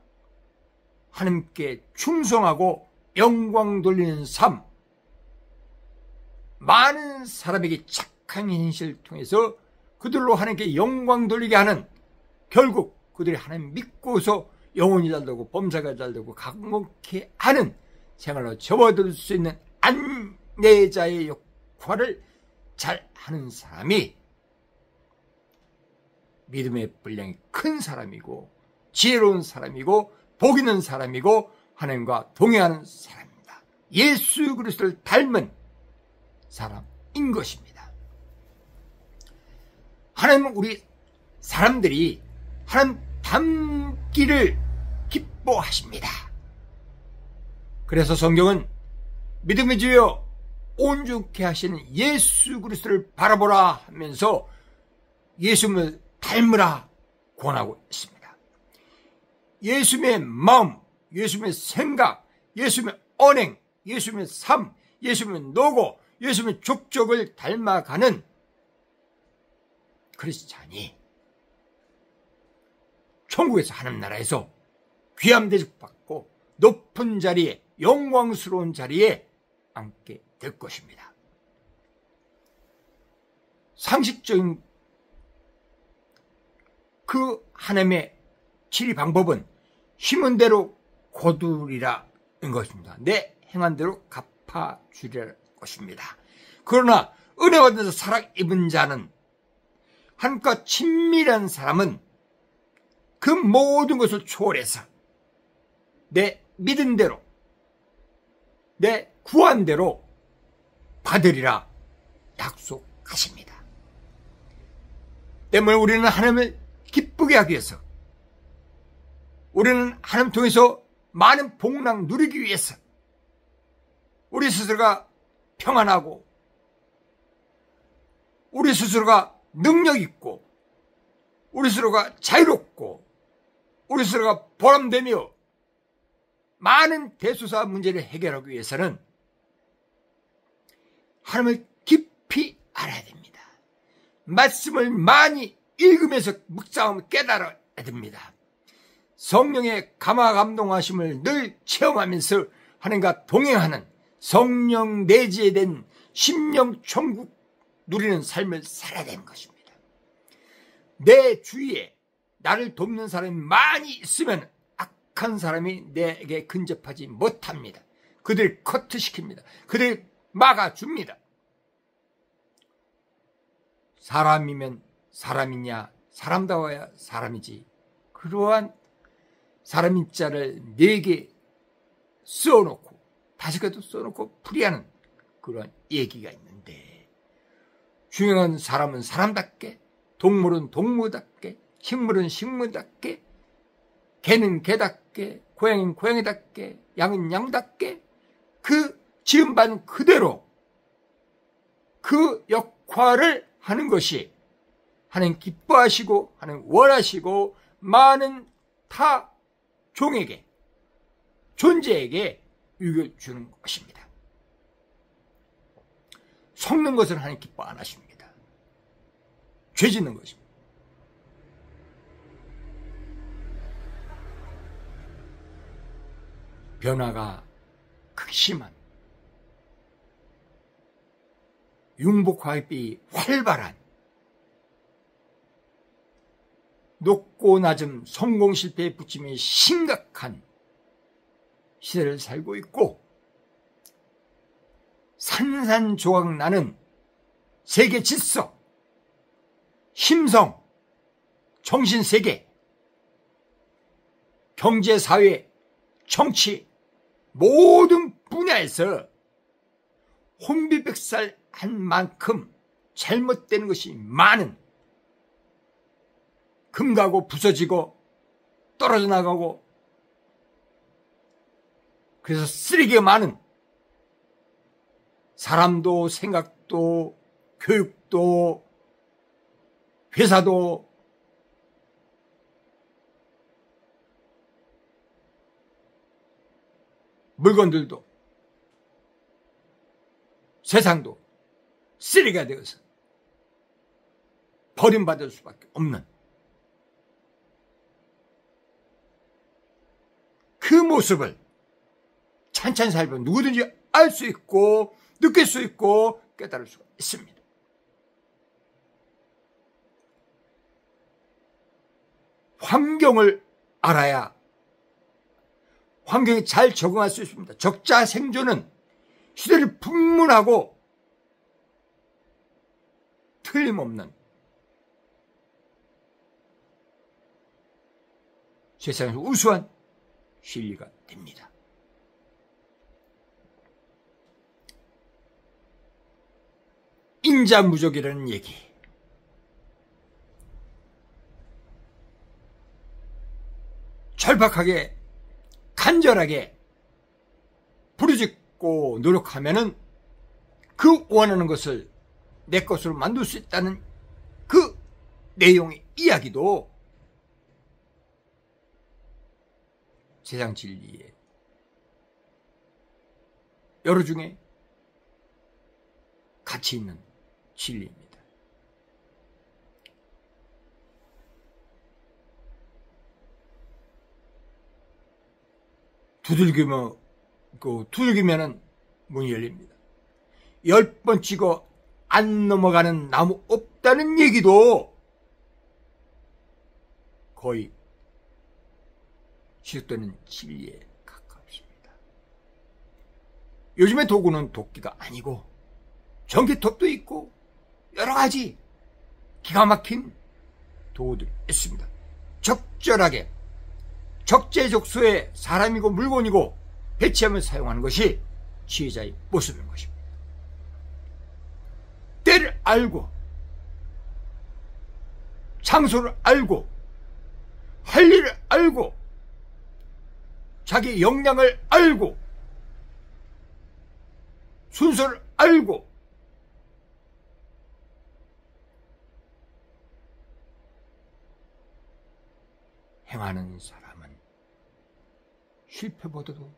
하나님께 충성하고 영광 돌리는 삶, 많은 사람에게 착한 현실을 통해서 그들로 하나님께 영광 돌리게 하는, 결국 그들이 하나님 믿고서 영혼이 잘되고 범사가 잘되고 강목케 하는 생활로 접어들 수 있는 안내자의 역할을 잘 하는 사람이 믿음의 분량이 큰 사람이고 지혜로운 사람이고 복 있는 사람이고 하나님과 동행하는 사람입니다. 예수 그리스도를 닮은 사람인 것입니다. 하나님은 우리 사람들이 하나님 닮기를 기뻐하십니다. 그래서 성경은 믿음의 주여 온전케 하시는 예수 그리스도를 바라보라 하면서 예수님을 닮으라 권하고 있습니다. 예수님의 마음, 예수님의 생각, 예수님의 언행, 예수님의 삶, 예수님의 노고, 예수님의 족적을 닮아가는 크리스찬이 천국에서 하나님 나라에서 귀함 대접받고 높은 자리에, 영광스러운 자리에 앉게 될 것입니다. 상식적인 그 하나님의 치리 방법은 힘은 대로 거두리라는 것입니다. 내 행한 대로 갚아주리라는 것입니다. 그러나 은혜 받아서 사랑 입은 자는, 하나님과 친밀한 사람은 그 모든 것을 초월해서 내 믿은 대로, 내 구한 대로 받으리라 약속하십니다. 때문에 우리는 하나님을 기쁘게 하기 위해서, 우리는 하나님 통해서 많은 복락 누리기 위해서 우리 스스로가 평안하고 우리 스스로가 능력 있고 우리 스스로가 자유롭고 우리 스스로가 보람되며 많은 대소사 문제를 해결하기 위해서는 하나님을 깊이 알아야 됩니다. 말씀을 많이 읽으면서 묵상하며 깨달아야 됩니다. 성령의 감화 감동하심을 늘 체험하면서 하나님과 동행하는 성령 내지에 된 심령 천국 누리는 삶을 살아야 되는 것입니다. 내 주위에 나를 돕는 사람이 많이 있으면 악한 사람이 내게 근접하지 못합니다. 그들 커트시킵니다. 그들 막아줍니다. 사람이면 사람이냐, 사람다워야 사람이지. 그러한 사람인 자를 내게 써놓고 다시 그래도 써놓고 풀이하는 그런 얘기가 있는데, 중요한 사람은 사람답게, 동물은 동물답게, 식물은 식물답게, 개는 개답게, 고양이는 고양이답게, 양은 양답게 그 지음받은 그대로 그 역할을 하는 것이 하나님 기뻐하시고 하나님 원하시고 많은 타 종에게, 존재에게 유익을 주는 것입니다. 속는 것은 하나님 기뻐 안 하십니다. 죄 짓는 것입니다. 변화가 극심한, 융복화입이 활발한, 높고 낮음 성공 실패의 부침이 심각한 시대를 살고 있고, 산산조각 나는 세계 질서, 심성, 정신세계, 경제, 사회, 정치 모든 분야에서 혼비백살한 만큼 잘못된 것이 많은, 금가고 부서지고 떨어져 나가고 그래서 쓰레기가 많은, 사람도 생각도 교육도 회사도 물건들도 세상도 쓰레기가 되어서 버림받을 수밖에 없는 그 모습을 찬찬히 살면 누구든지 알 수 있고 느낄 수 있고 깨달을 수가 있습니다. 환경을 알아야 환경에 잘 적응할 수 있습니다. 적자 생존은 시대를 분문하고 틀림없는 세상에서 우수한 진리가 됩니다. 인자무적이라는 얘기, 절박하게 간절하게 부르짖고 노력하면은 그 원하는 것을 내 것으로 만들 수 있다는 그 내용의 이야기도 세상 진리의 여러 중에 가치 있는 진리입니다. 두들기면은 문이 열립니다. 10번 찍어 안 넘어가는 나무 없다는 얘기도 거의 지속되는 진리에 가깝습니다. 요즘의 도구는 도끼가 아니고 전기톱도 있고 여러 가지 기가 막힌 도구들이 있습니다. 적절하게 적재적소에 사람이고 물건이고 배치하며 사용하는 것이 지혜자의 모습인 것입니다. 때를 알고 장소를 알고 할 일을 알고 자기 역량을 알고 순서를 알고 행하는 사람은 실패보다도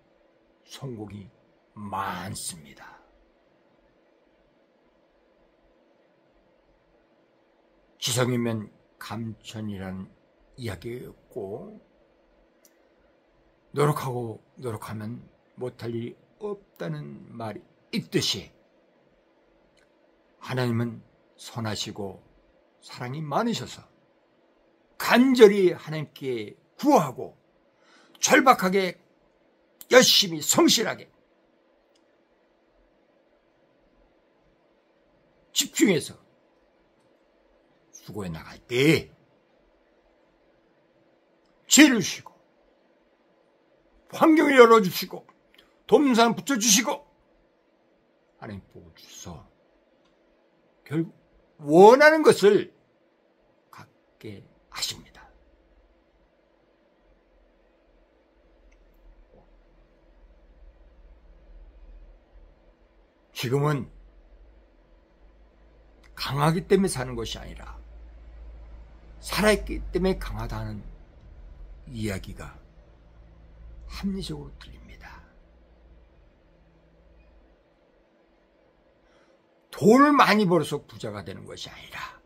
성공이 많습니다. 지성이면 감천이라는 이야기가 있고, 노력하고 노력하면 못할 일이 없다는 말이 있듯이 하나님은 선하시고 사랑이 많으셔서 간절히 하나님께 구하고 절박하게 열심히 성실하게 집중해서 수고해 나갈 때 지혜를 주시고 환경을 열어주시고 돕는 붙여주시고 하나님 보고 주셔서 결국 원하는 것을 갖게 하십니다. 지금은 강하기 때문에 사는 것이 아니라 살아있기 때문에 강하다는 이야기가 합리적으로 들립니다. 돈을 많이 벌어서 부자가 되는 것이 아니라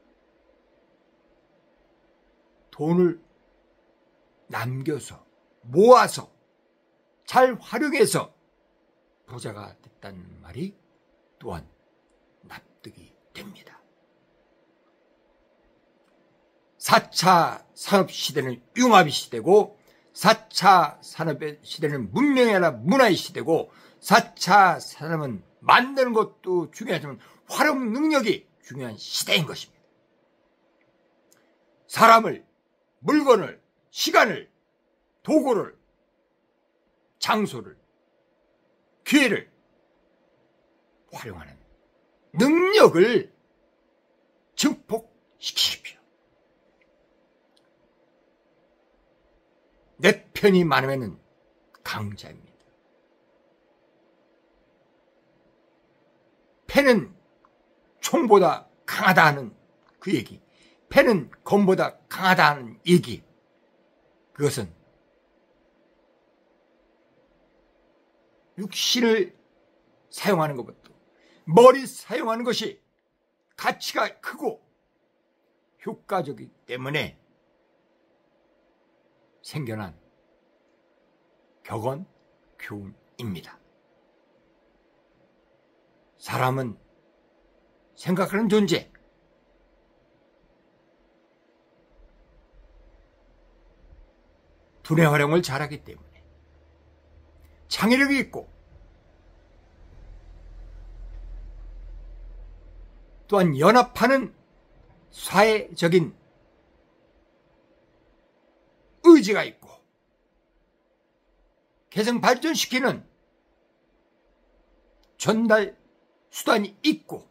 돈을 남겨서 모아서 잘 활용해서 부자가 됐다는 말이 또한 납득이 됩니다. 4차 산업시대는 융합의 시대고 4차 산업의 시대는 문명이 아니라 문화의 시대고 4차 산업은 만드는 것도 중요하지만 활용 능력이 중요한 시대인 것입니다. 사람을, 물건을, 시간을, 도구를, 장소를, 기회를 활용하는 능력을 증폭시키십시오. 내 편이 많으면 강자입니다. 패는 총보다 강하다 하는 그 얘기, 패는 검보다 강하다 하는 얘기, 그것은 육신을 사용하는 것부터 머리 사용하는 것이 가치가 크고 효과적이기 때문에 생겨난 격언, 교훈입니다. 사람은 생각하는 존재, 두뇌 활용을 잘하기 때문에 창의력이 있고 또한 연합하는 사회적인 의지가 있고 개성 발전시키는 전달 수단이 있고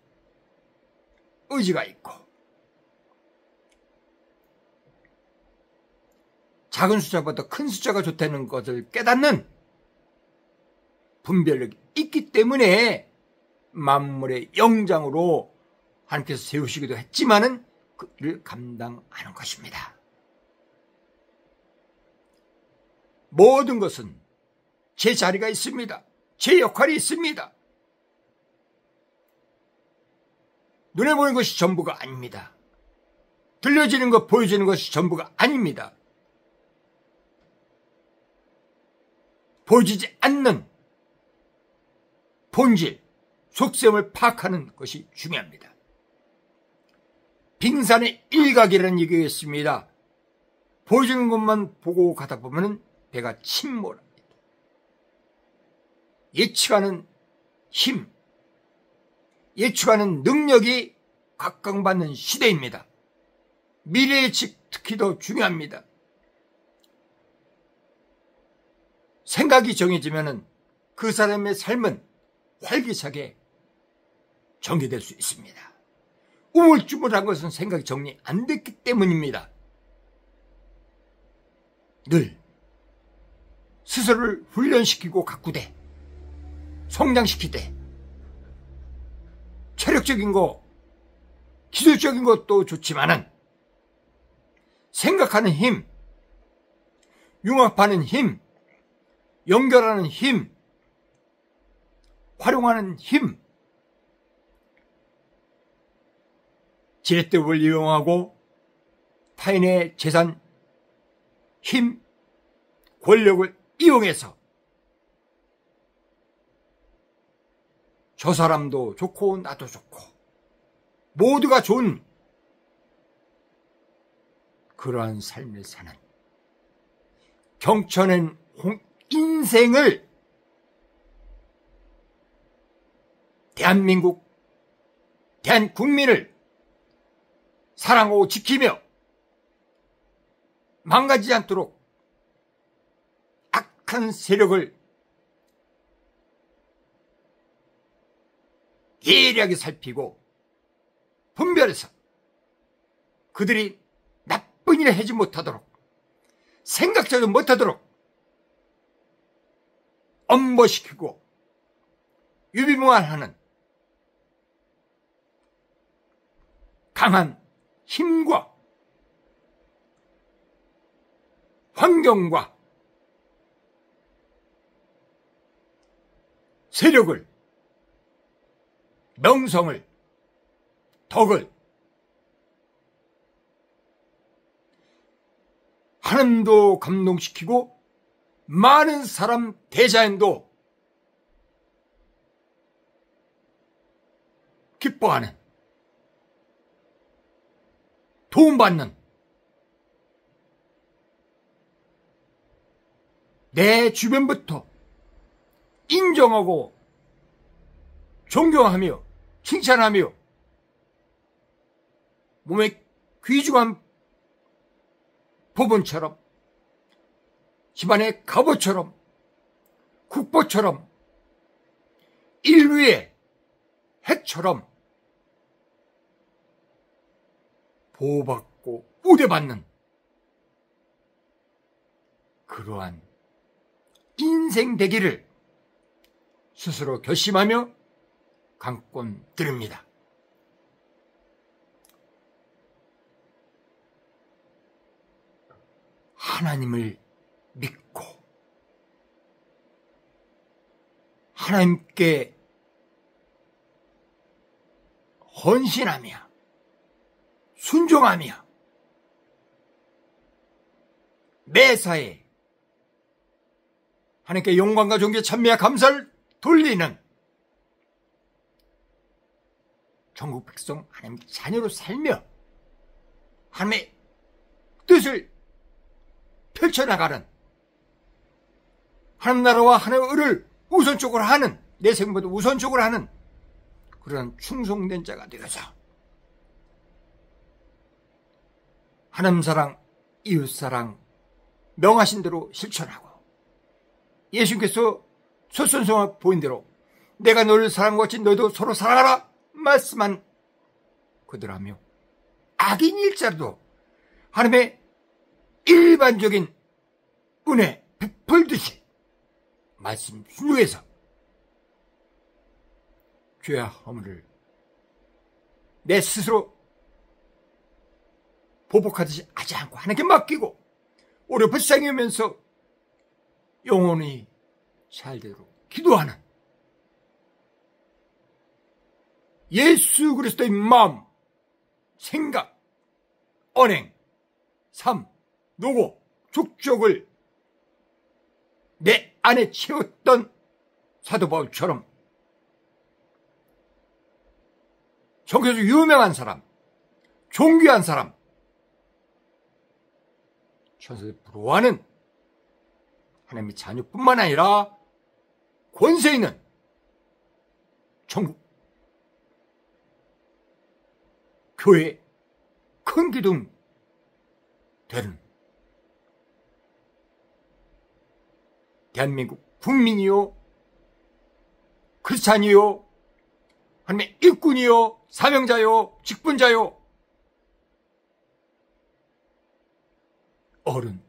의지가 있고 작은 숫자보다 큰 숫자가 좋다는 것을 깨닫는 분별력이 있기 때문에 만물의 영장으로 하나님께서 세우시기도 했지만은 그를 감당하는 것입니다. 모든 것은 제 자리가 있습니다. 제 역할이 있습니다. 눈에 보이는 것이 전부가 아닙니다. 들려지는 것, 보여지는 것이 전부가 아닙니다. 보여지지 않는 본질, 속셈을 파악하는 것이 중요합니다. 빙산의 일각이라는 얘기가 있습니다. 보여지는 것만 보고 가다 보면 배가 침몰합니다. 예측하는 힘, 예측하는 능력이 각광받는 시대입니다. 미래 예측 특히 더 중요합니다. 생각이 정해지면 그 사람의 삶은 활기차게 전개될 수 있습니다. 우물쭈물한 것은 생각이 정리 안 됐기 때문입니다. 늘 스스로를 훈련시키고 가꾸되 성장시키되 체력적인 거, 기술적인 것도 좋지만은 생각하는 힘, 융합하는 힘, 연결하는 힘, 활용하는 힘, 지렛대를 이용하고 타인의 재산, 힘, 권력을 이용해서 저 사람도 좋고 나도 좋고 모두가 좋은 그러한 삶을 사는 경천한 인생을 대한민국, 대한국민을 사랑하고 지키며 망가지지 않도록 악한 세력을 예리하게 살피고 분별해서 그들이 나쁜 일을 하지 못하도록 생각조차 못하도록 엄벌시키고 유비무환하는 강한 힘과 환경과 세력을, 명성을, 덕을 하나님도 감동시키고 많은 사람 대자연도 기뻐하는, 도움받는 내 주변부터 인정하고 존경하며 칭찬하며 몸에 귀중한 부분처럼 집안의 갑옷처럼 국보처럼 인류의 핵처럼 보호받고 우대받는 그러한 인생 되기를 스스로 결심하며 강권 드립니다. 하나님을 믿고 하나님께 헌신하며 순종하며 매사에 하나님께 영광과 존귀 찬미와 감사를 돌리는 전국 백성 하나님 자녀로 살며 하나님의 뜻을 펼쳐나가는 하나님 나라와 하나님의 의를 우선적으로 하는 내 생보다 우선적으로 하는 그런 충성된 자가 되어서 하나님 사랑, 이웃 사랑 명하신 대로 실천하고 예수님께서 소선성을 보인 대로 내가 너를 사랑한 것 같이 너희도 서로 사랑하라 말씀한 그들하며 악인일자라도 하나님의 일반적인 은혜 베풀듯이 말씀 순종해서 죄와 허물을 내 스스로 보복하듯이 하지 않고 하나님께 맡기고 오래 불쌍히면서 영원히 살도록 기도하는 예수 그리스도의 마음, 생각, 언행, 삶, 노고, 족적을 내 안에 채웠던 사도 바울처럼 성경에서 유명한 사람, 존귀한 사람, 천사들 부러워하는 하나님의 자녀뿐만 아니라 권세 있는 전국 교회 큰 기둥 되는 대한민국 국민이요 크리스찬이요 하나님의 일꾼이요 사명자요 직분자요 어른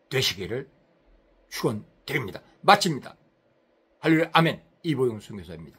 되시기를 축원드립니다. 마칩니다. 할렐루야 아멘. 이보영 선교사입니다.